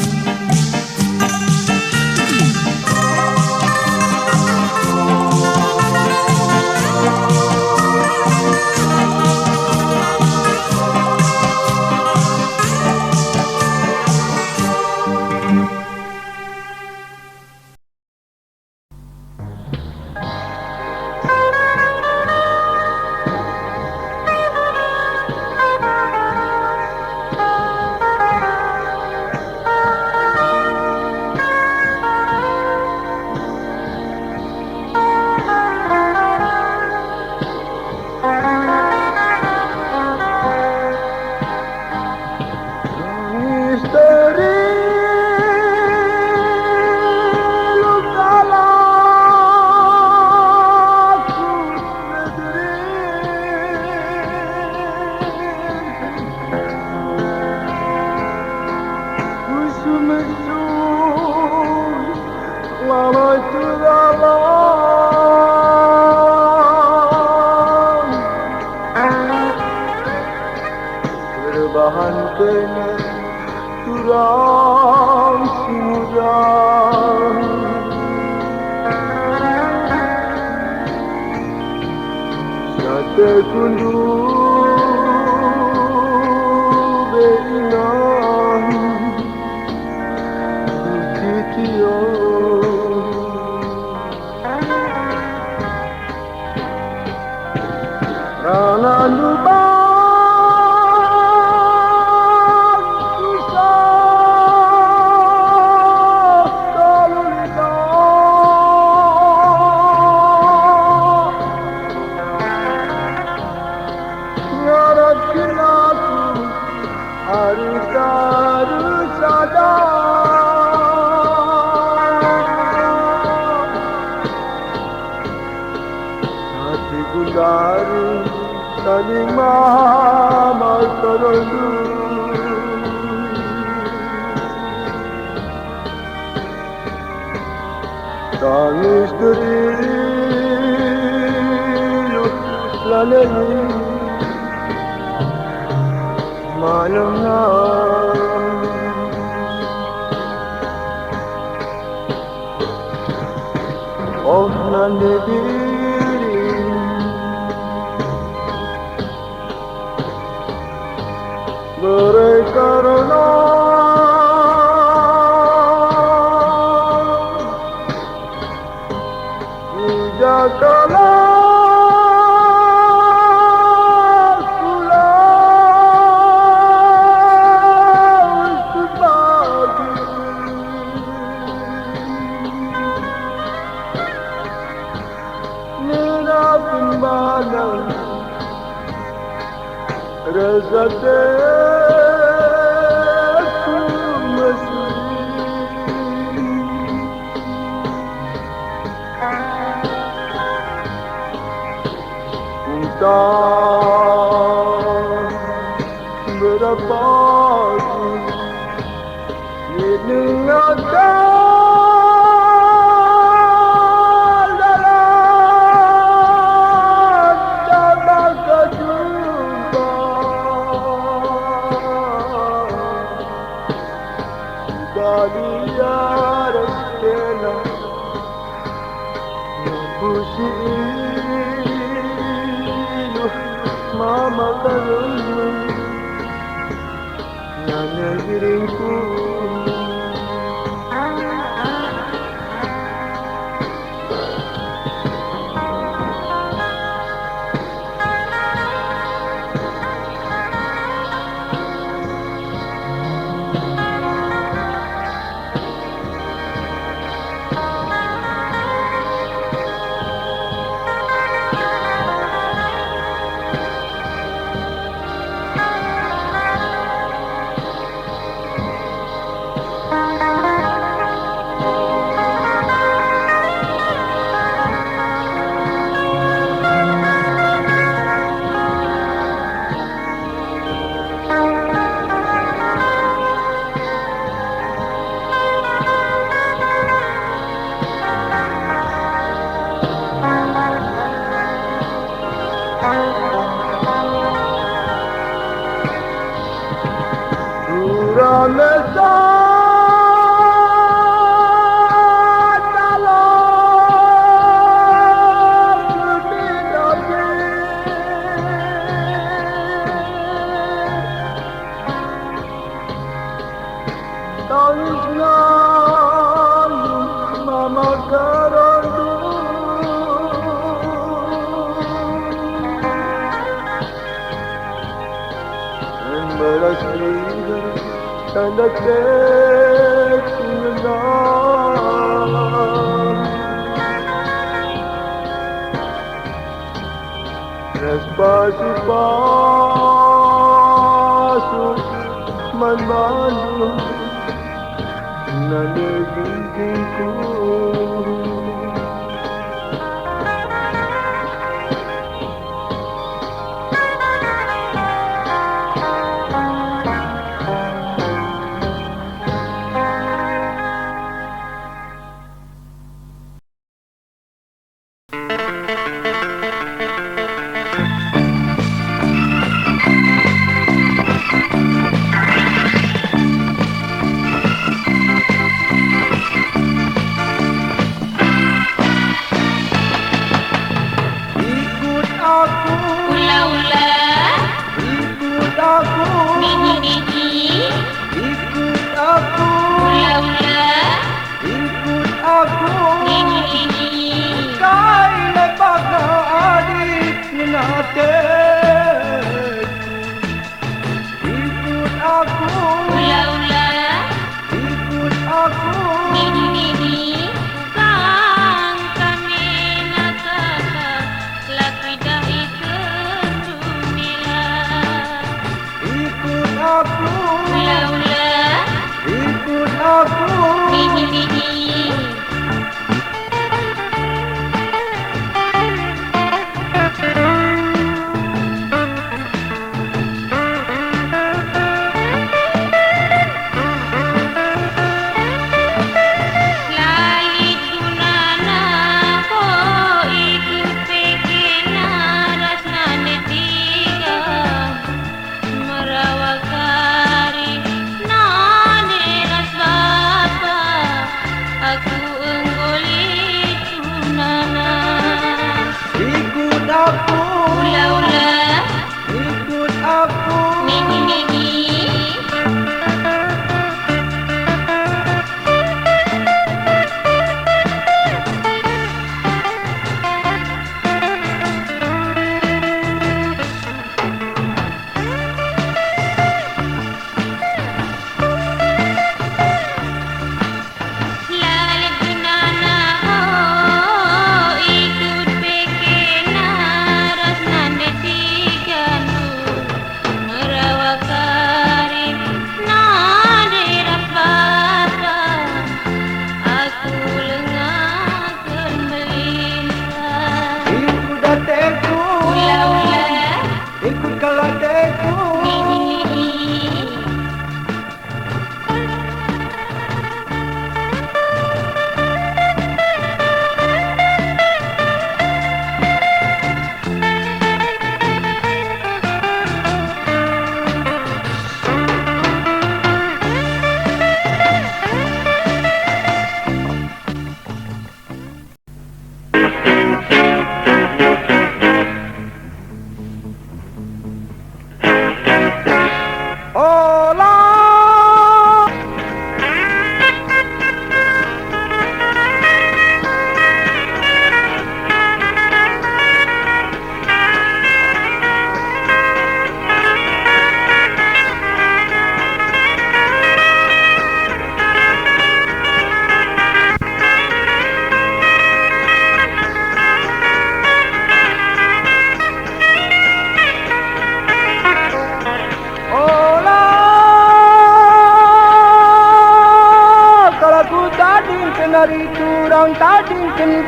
Bahan kena turang simudang. Sate kundu beinang titio. Rana nuba saling saling memaafkan rindu. Tangis terilu lalani malamnya. Oh nanti diri berkarena Jakala pulang berbagi Nina timbangan rasa teku mesri entah berapa ini ada dalam dalam kejumpa Balia restena Pusi Mama karena nyanyi diriku tanda ketinggalan Respasu-pasu manmalu nanegingku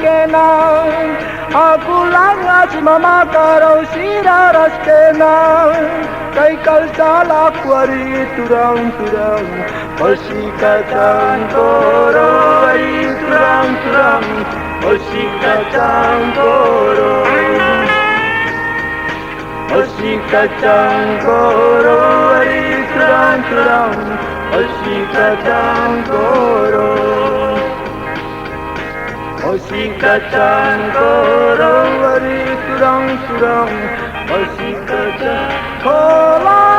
kenang Aku langas mamakaraw siraras kenang Kay kalsala kwari turang-turang Pasikatang koro ay turang-turang Pasikatang koro Pasikatang koro ay turang-turang Pasikatang koro Pasikatang koro ay turang-turang Pasikatang koro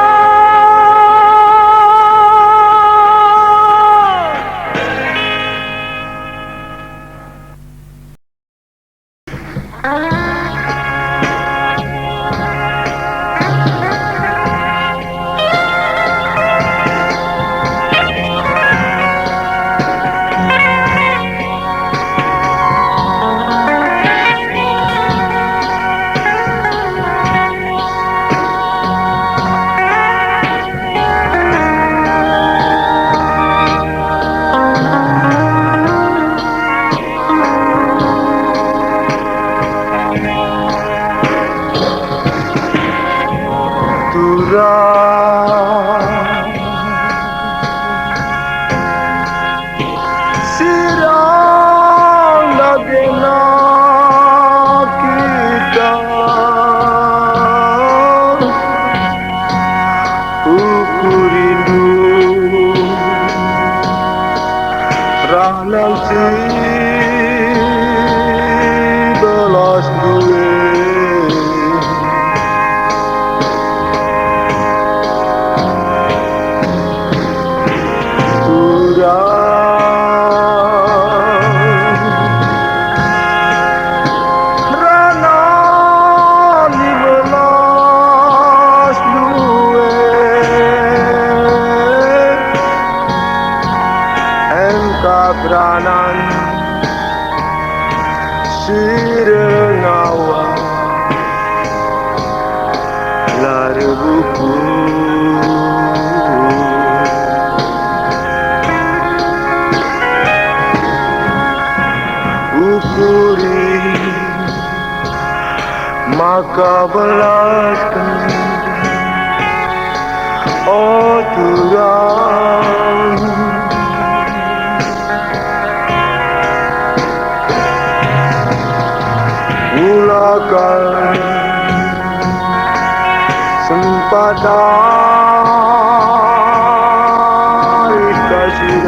Sirang lagi na kita Ukurindu Ranang si belas duwe Kabranan Sirengawa Lari buku Ukuri Maka belaskan Oh Tuhan Mulakan sempatan kasih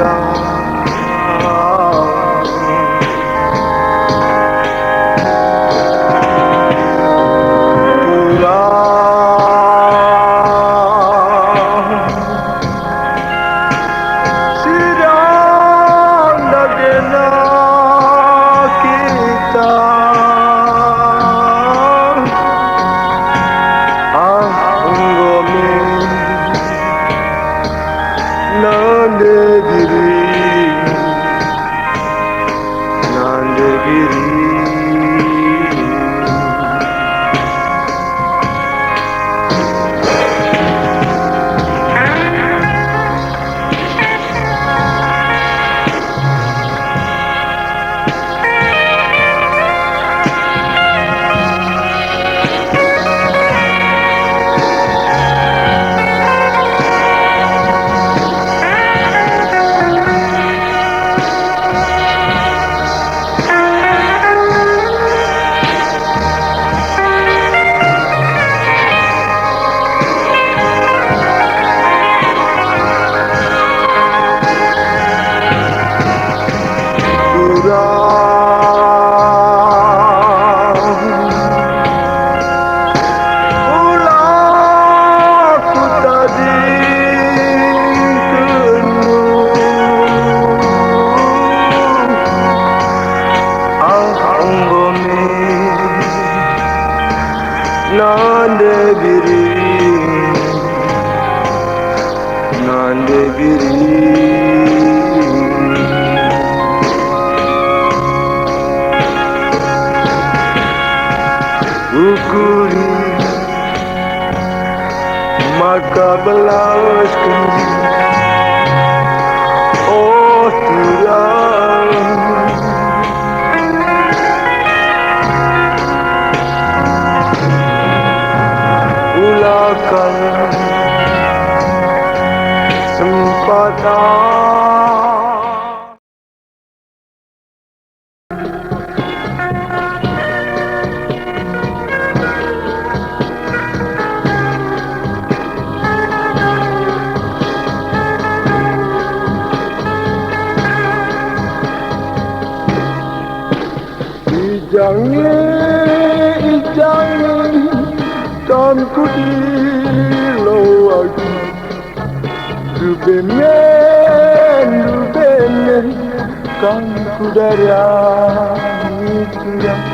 Ukuri maka belaskan Oh Tuhan patah. Ijangi kan ku dilawagi Rubenen kan ku darani tuyang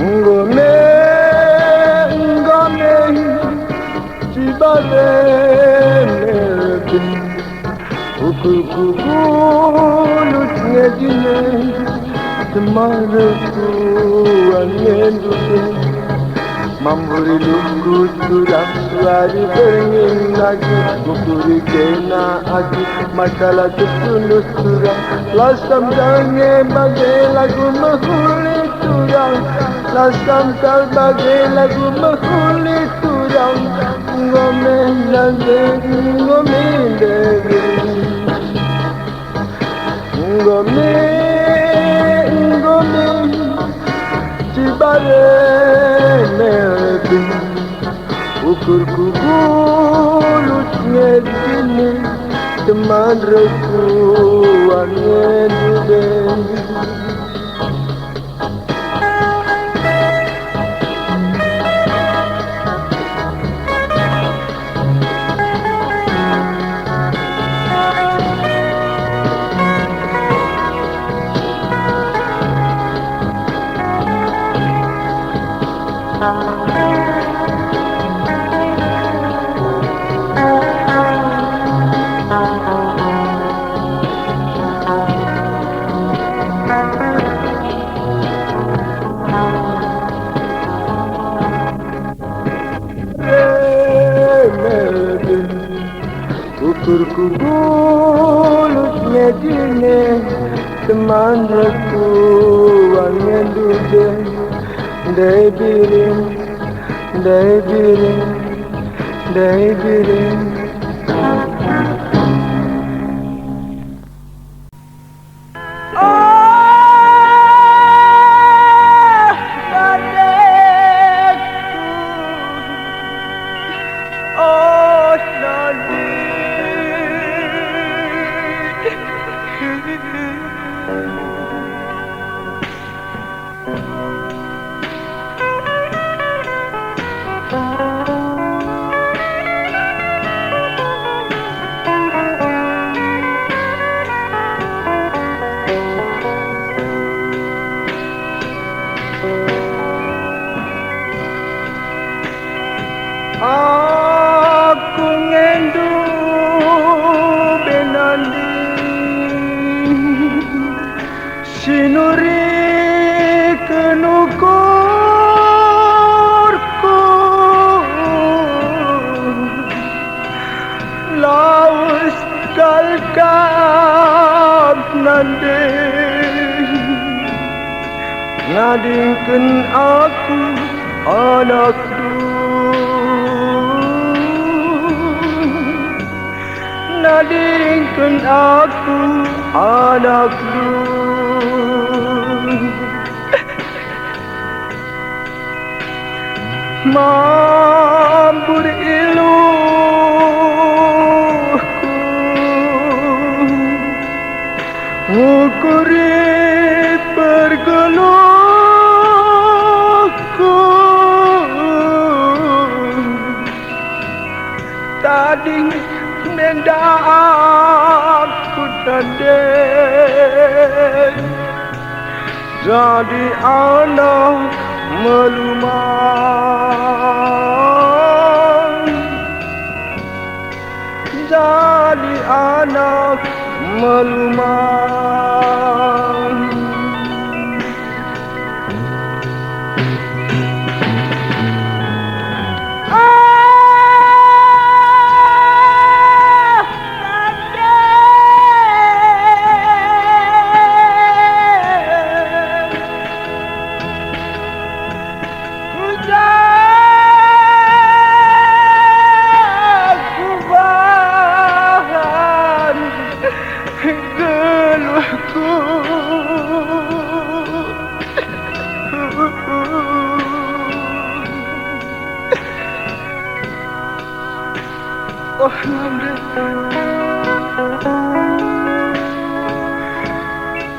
Ngome cibale melebih Ukur kukulut ngejine Temaraku angin duduk Mamburi lunggu turang suari beringin lagi Bukuri kena agi masalah tertundus turang Lasam jange bagai lagu menghuli turang Lasam kal bagai lagu menghuli turang Ngome lagi ngome dewi Ngome Cibale melebih Ukur kukulut ngedini Teman rekuan ngedudeng Ukur kukulut ngedine Teman rekuan ngedudeng Dai biring Aku ngendu benandi Sinuri kenukurku Laus kalkap nande Ngadingkan aku anak Nadingkan aku anak Mambur iluhku Ngukuri pergeluhku Tadi mendak aku tandek Jadi anak melumang Jadi anak melumang Ku Oh Nande,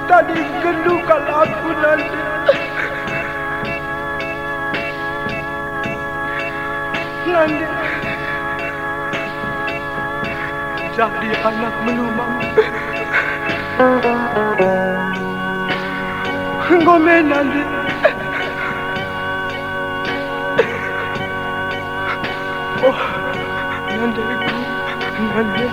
tadi gendukan aku Nande. Nande, jadi anak melumang. Ngome Nande. Oh, Nande, Nande.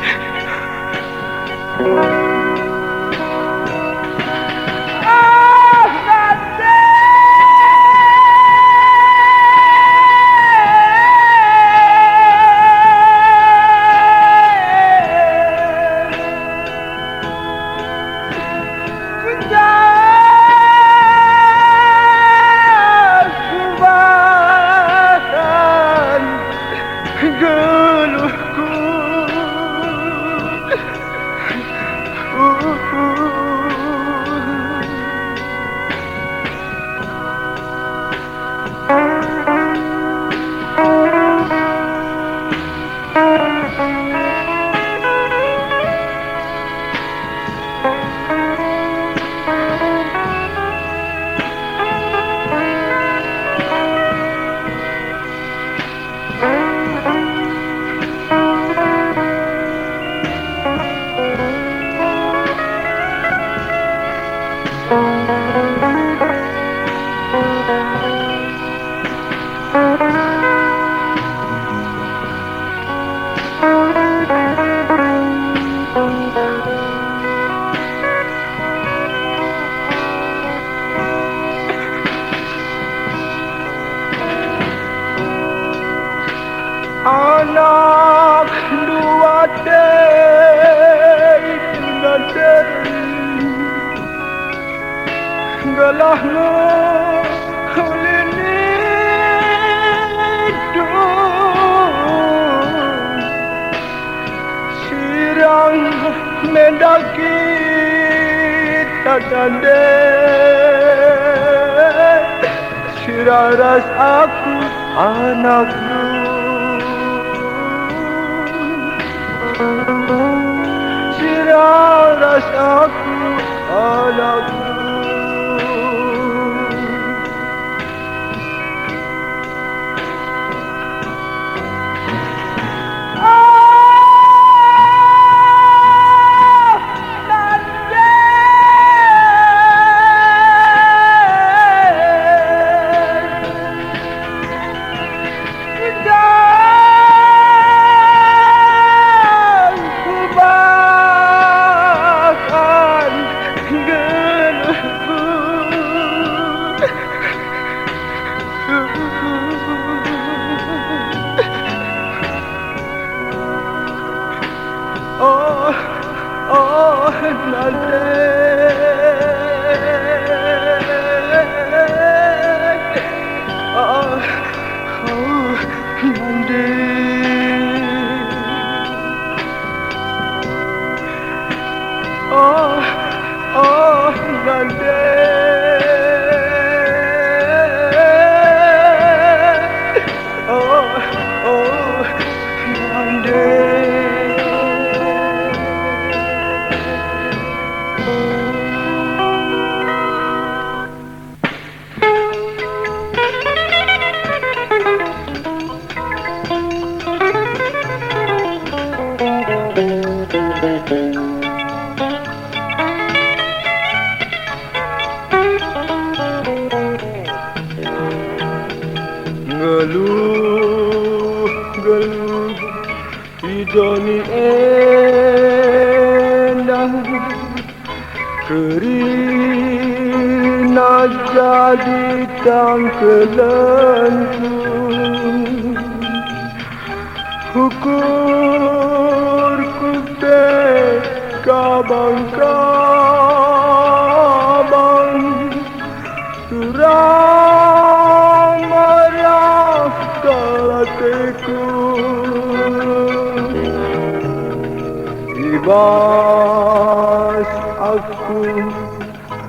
Anak dua itu Nande, galahno ulini du sirang mendaki Nande, siraras aku anakku. Siraras aku anakku. Oh, oh, Nande. Oh, oh, Nande. Oh, oh, Nande. Oh, oh, Nande. Geluh, geluh, hidoni endah, kerina jadi tangkelanku, ukur kute kabang-kabang, turang marah hatiku, ibas aku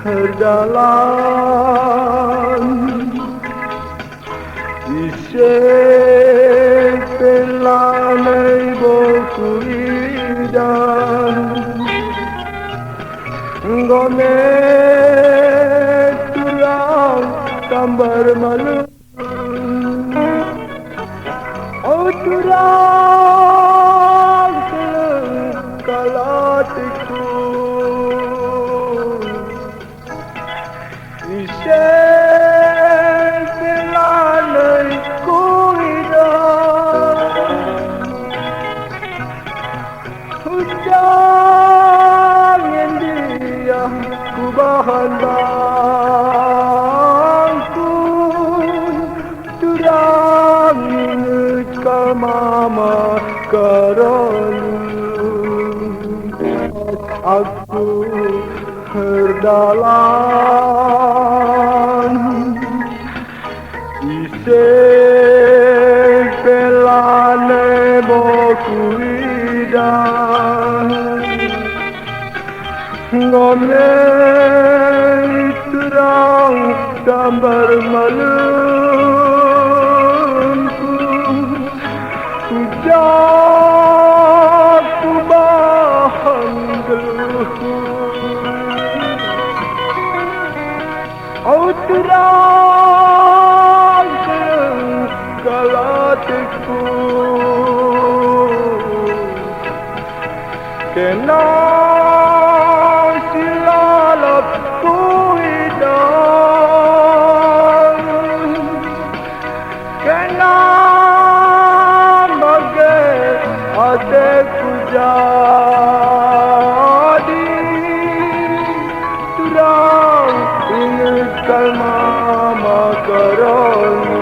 herdalan, ise pelanai boku gambar malu. Oh turang kalatiku ise pelanai kuida hujan yang dia kubahan bangku turang ingat kau mama karanu aku herdalan ise pelane boku ida ngome turang gambar malumku jatuh bahan geluhku oh turang galatiku kena silalap kuidang kena bagai adekku jadi turang ingatkan mama karanu.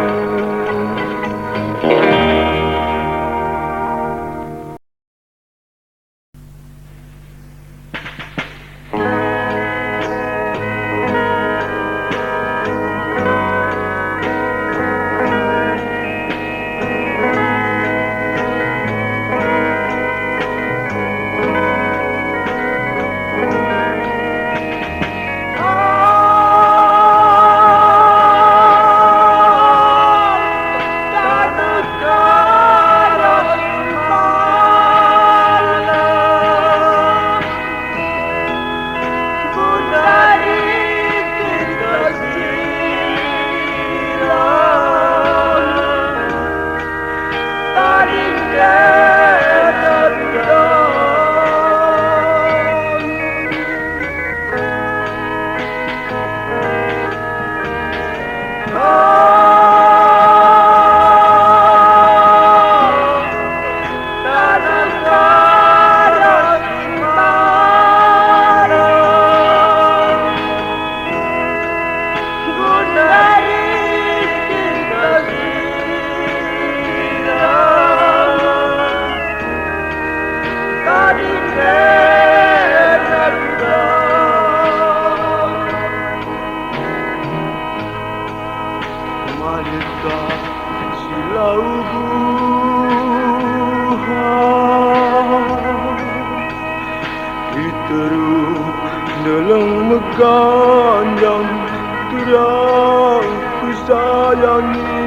Dalam megandang turang ku sayangi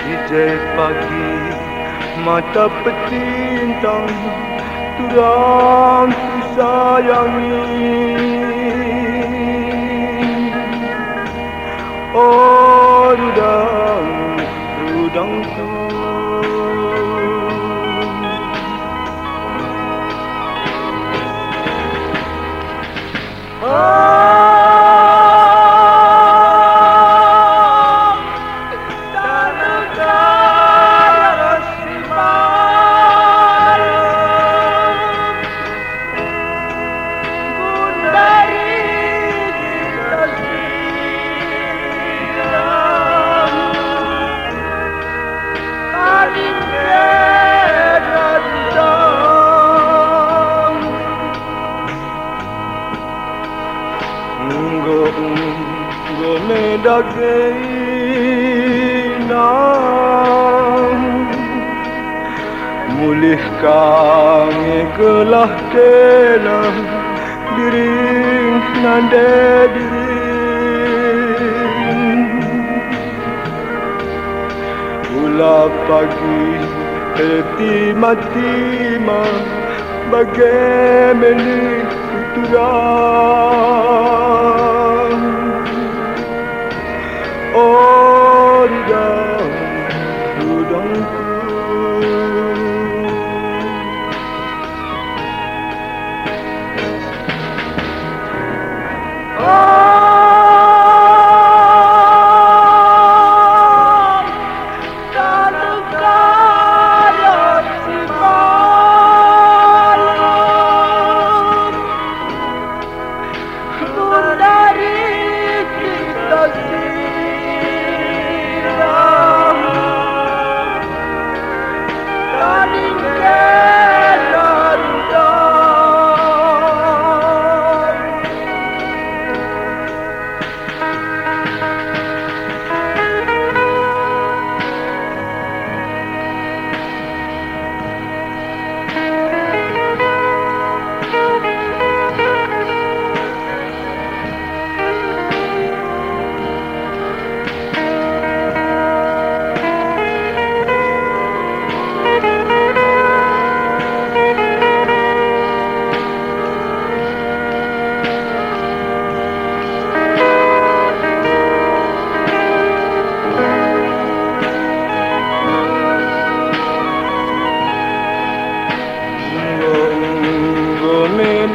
hijau pagi mata petintang turang ku sayangi oh rudangku mulihkan ikelah kena diri nande diri Ula pagi tima-tima bagai milik putra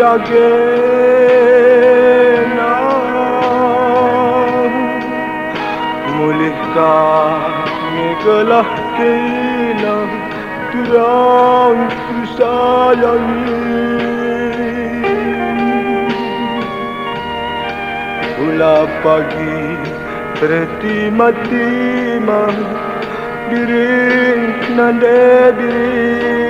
Dagena mulih kami kelah kena terang kusayangi ulah pagi tertima-tima diring nande diring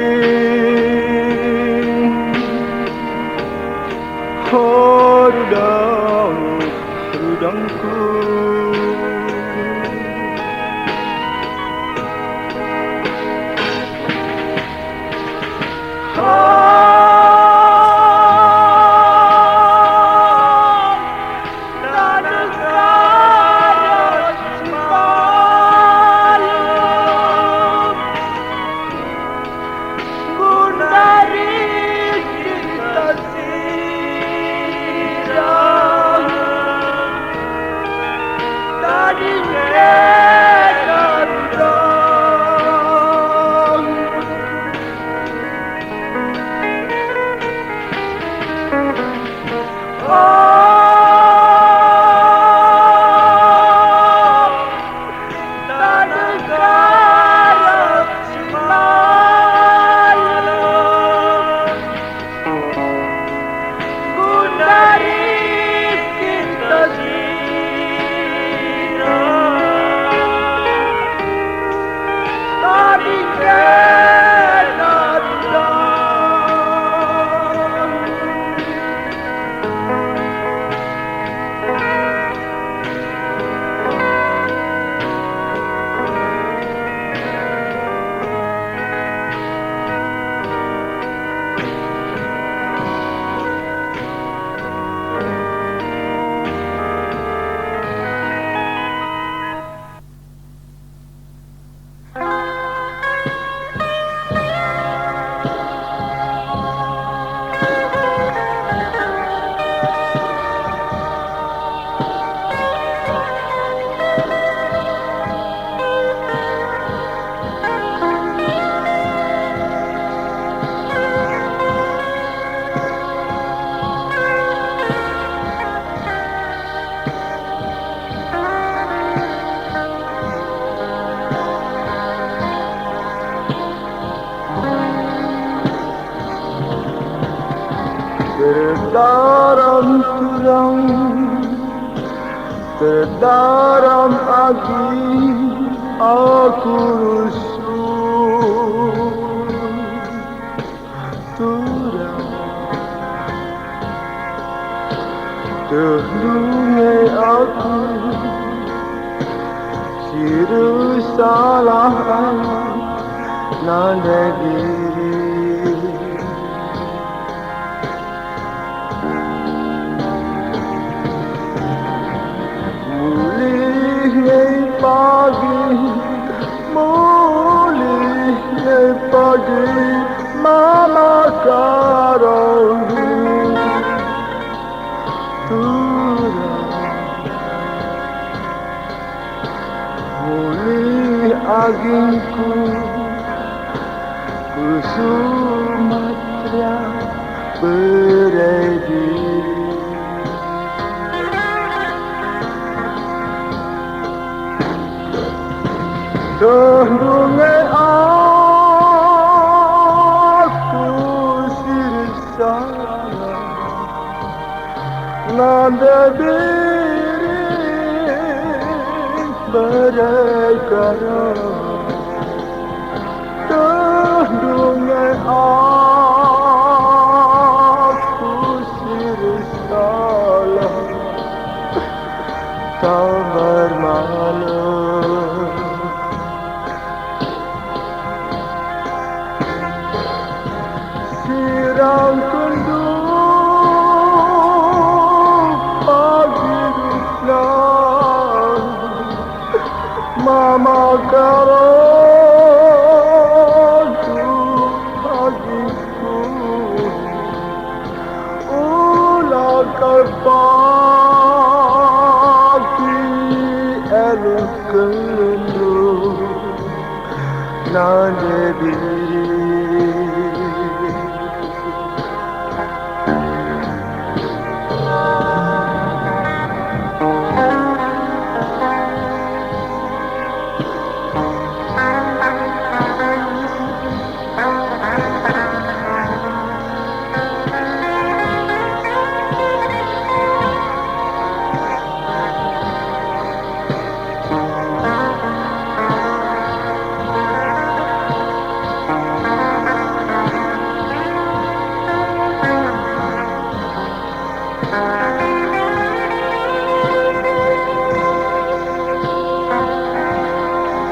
rudangku terdaram kurang terdaram api aku rusuh turang terdungai aku siru salah nanda diri pagi mama karang turang mulih agingku ku Sumatera berdiri Sendungai aku sirisana Nanda diri berekara Sendungai aku sirisana Tak bermalam Sirang kendung pagi ruslan Mama karotu pagiku Ulah kerpaki elok kendung Nande diri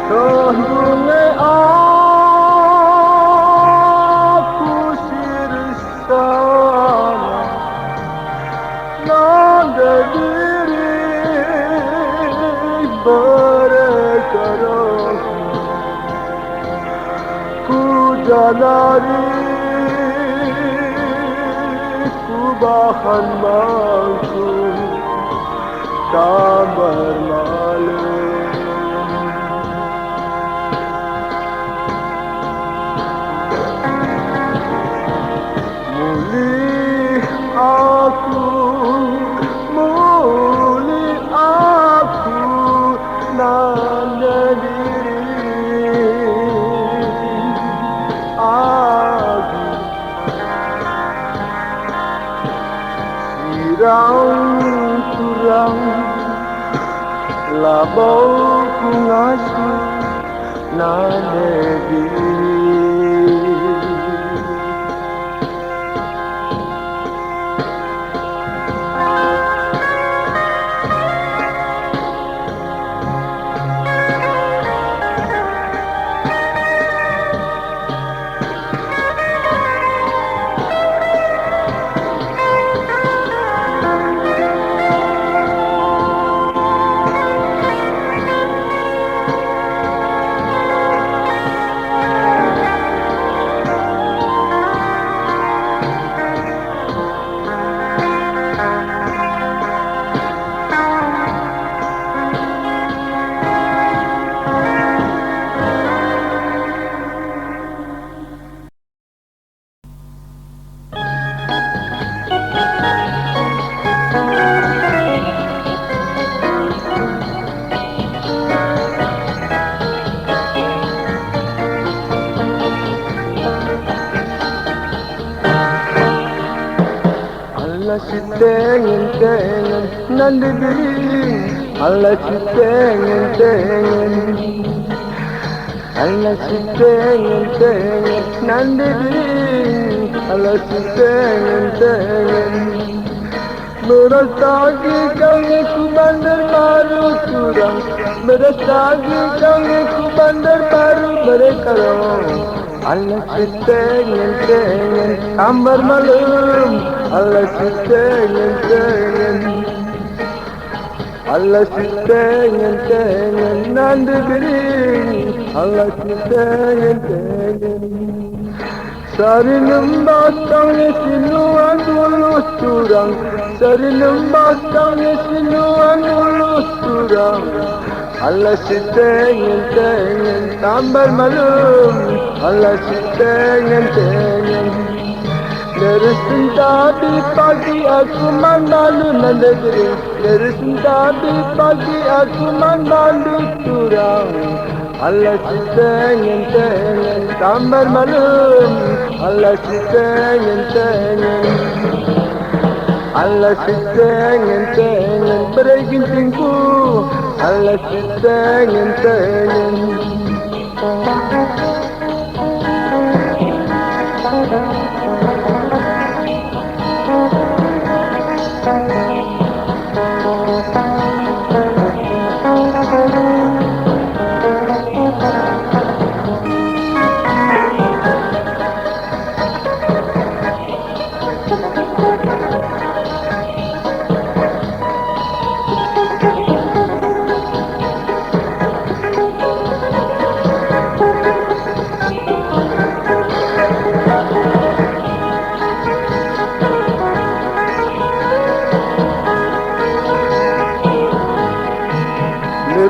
Sendungai aku sirisana Nanda diri berekara Ku jalani ku bahan mampu Tak bermalam Muli aku nanda diri aku sirang kurang labau ku ngasu nanda diri Allah tengen nandiri Allah tengen Allah tengen nandiri Allah tengen Merasaki kange ku bandar baru curang Merasaki kange ku bandar baru berekarang Allah tengen kamar malam Allah tengen Allah tengen nanda diri Allah tengen Sarinum batang sinuan mulus curang Sarinum batang sinuan mulus curang Allah tengen kamar malam Allah tengen Neresinta di pagi aku mandalu nandegeri Neresinta di pagi aku mandalu curang Allah si tengen tambar malam. Allah si tengen Allah si tengen beregin tingku. Allah si tengen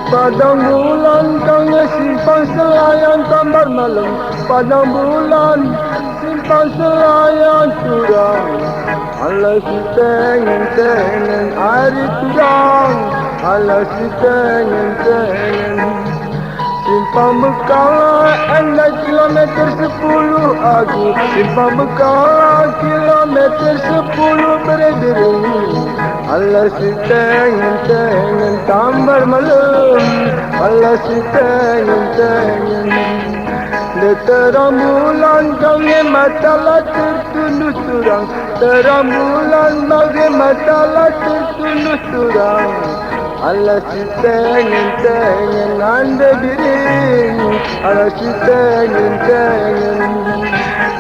Padang bulan kang simpan selayan tambar malam. Padang bulan simpan selayan curang. Allah si tengen air curang. Allah si tengen simpang Bekala endah kilometer 10 aku. Simpang Bekala kilometer 10 berdering. Allah si tengen tambar malam. Allah si tengen terang bulan kami matalah tertunduk surang. Terang bulan bagi matalah tertunduk surang. Allah si tengen anda diri. Allah si tengen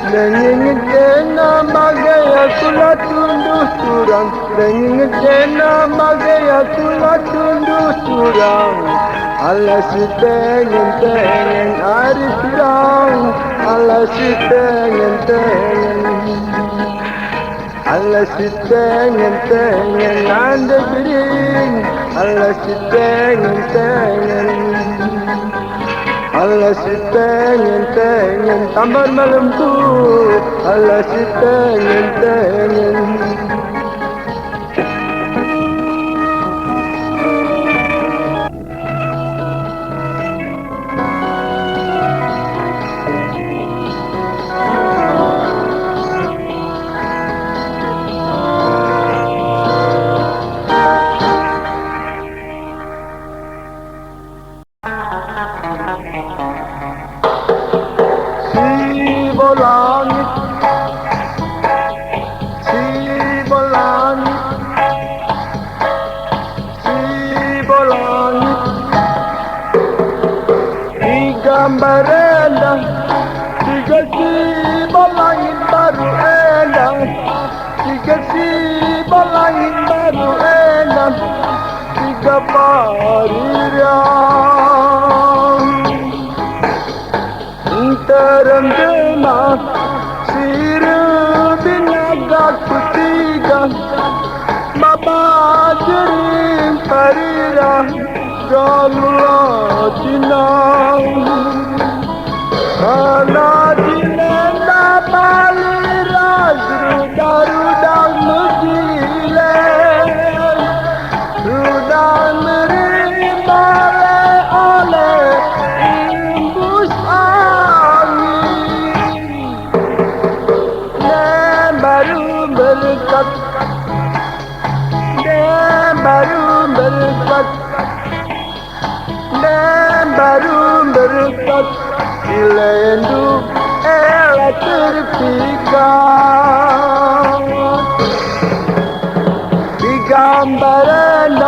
Dengin kena bagai aku lah tunduk surang. Dengin kena bagai aku lah tunduk surang. Allah si tengen hari surang. Allah si tengen Allah si tengen anda bering. Allah si tengen Allah si tengen tambar malam tu. Allah si tengen berenda, tiga sibol langit baru endah, tiga sibol langit baru endah, tiga parirang terendema siru binaga kutiga baba jerim parirang galulah jinang. Kana dinenda balira rudang mujile rudang merimale oleh imbus angin. Dan baru berkat, dan baru berkat, dan baru berkat. Silendu ela terpikat di gambaran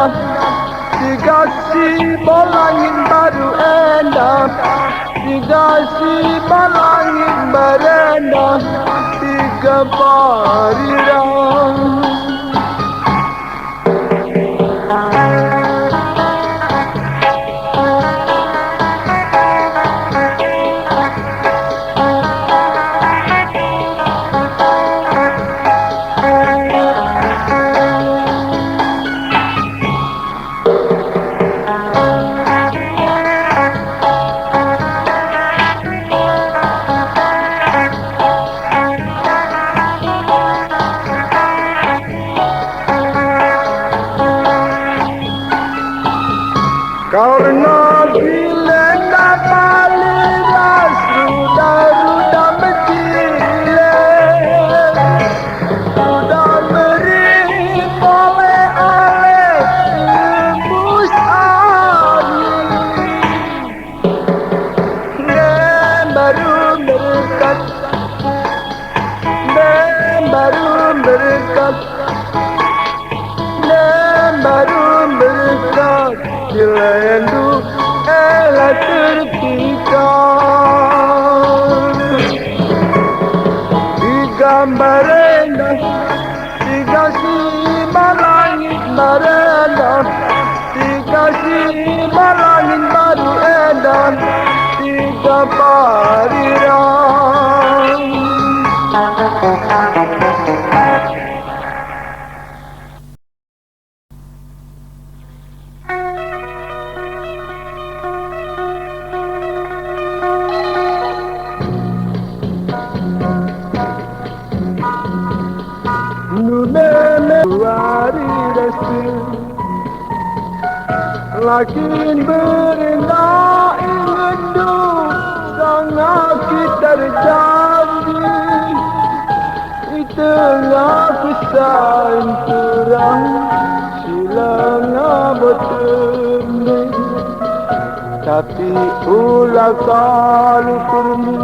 tiga sibol langit baru endah, tiga sibol langit berendah, tiga parirang. Karena dilenda Silendu ela terpikat di gambar indah dikasih langit merendah dikasih langit baru edan tiga pariran. Lakin berendah ingendu sangat kita terjadi di tengah kesan kurang silang bertemu tapi ulah kalau kurmu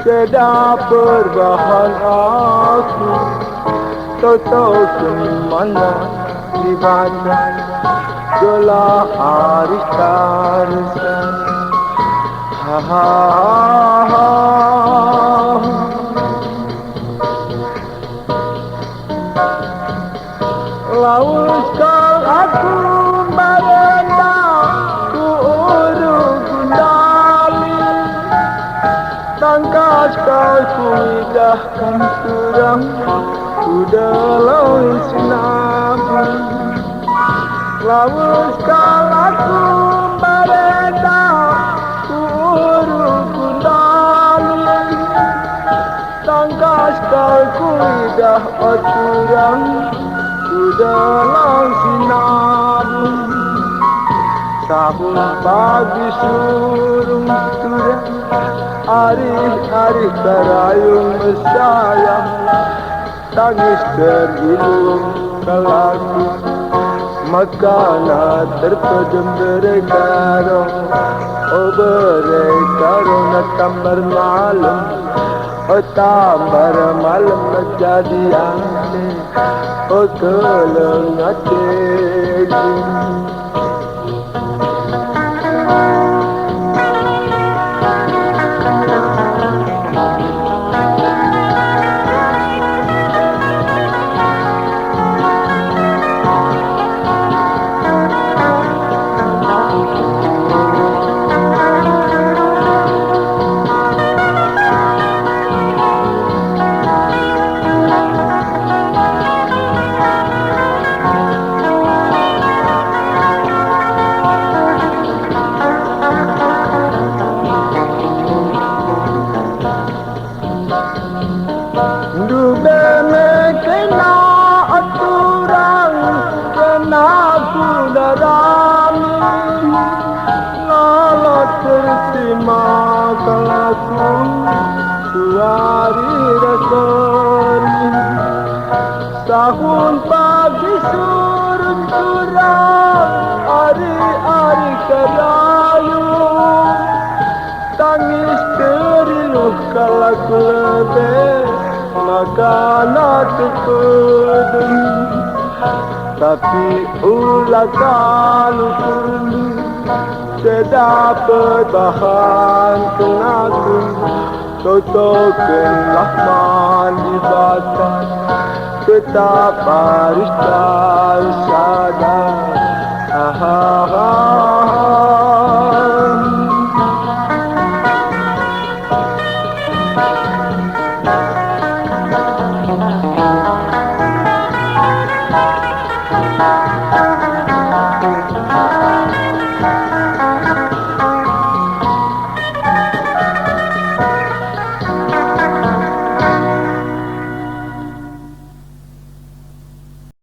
tidak berbahan aku tahu kemana di badan Jola haris tarsan ha ha ha laut kal aku merendah ku urut gundali tangkas kau ku idahkan kurang ku dalam sinabu laut kalaku merendah ku urut gundali tangkas kalku idah oturang ku dalam sinabu sahur pagi surung turang ari-ari terayung bersayang tangis tergilung kelaku Makana terpedem berekarong Oh berekarong na tambar malam Oh tambar malam na jadi ane Oh keleng ategin Tahun pagi surut turang Ari-ari kerayu Tangis teriluh kalaku lebih Makanan terpedem Tapi ulah kalau perlu Sedapat bahan kenaku Totokenlah mandi batas Tetap harus tahu sadar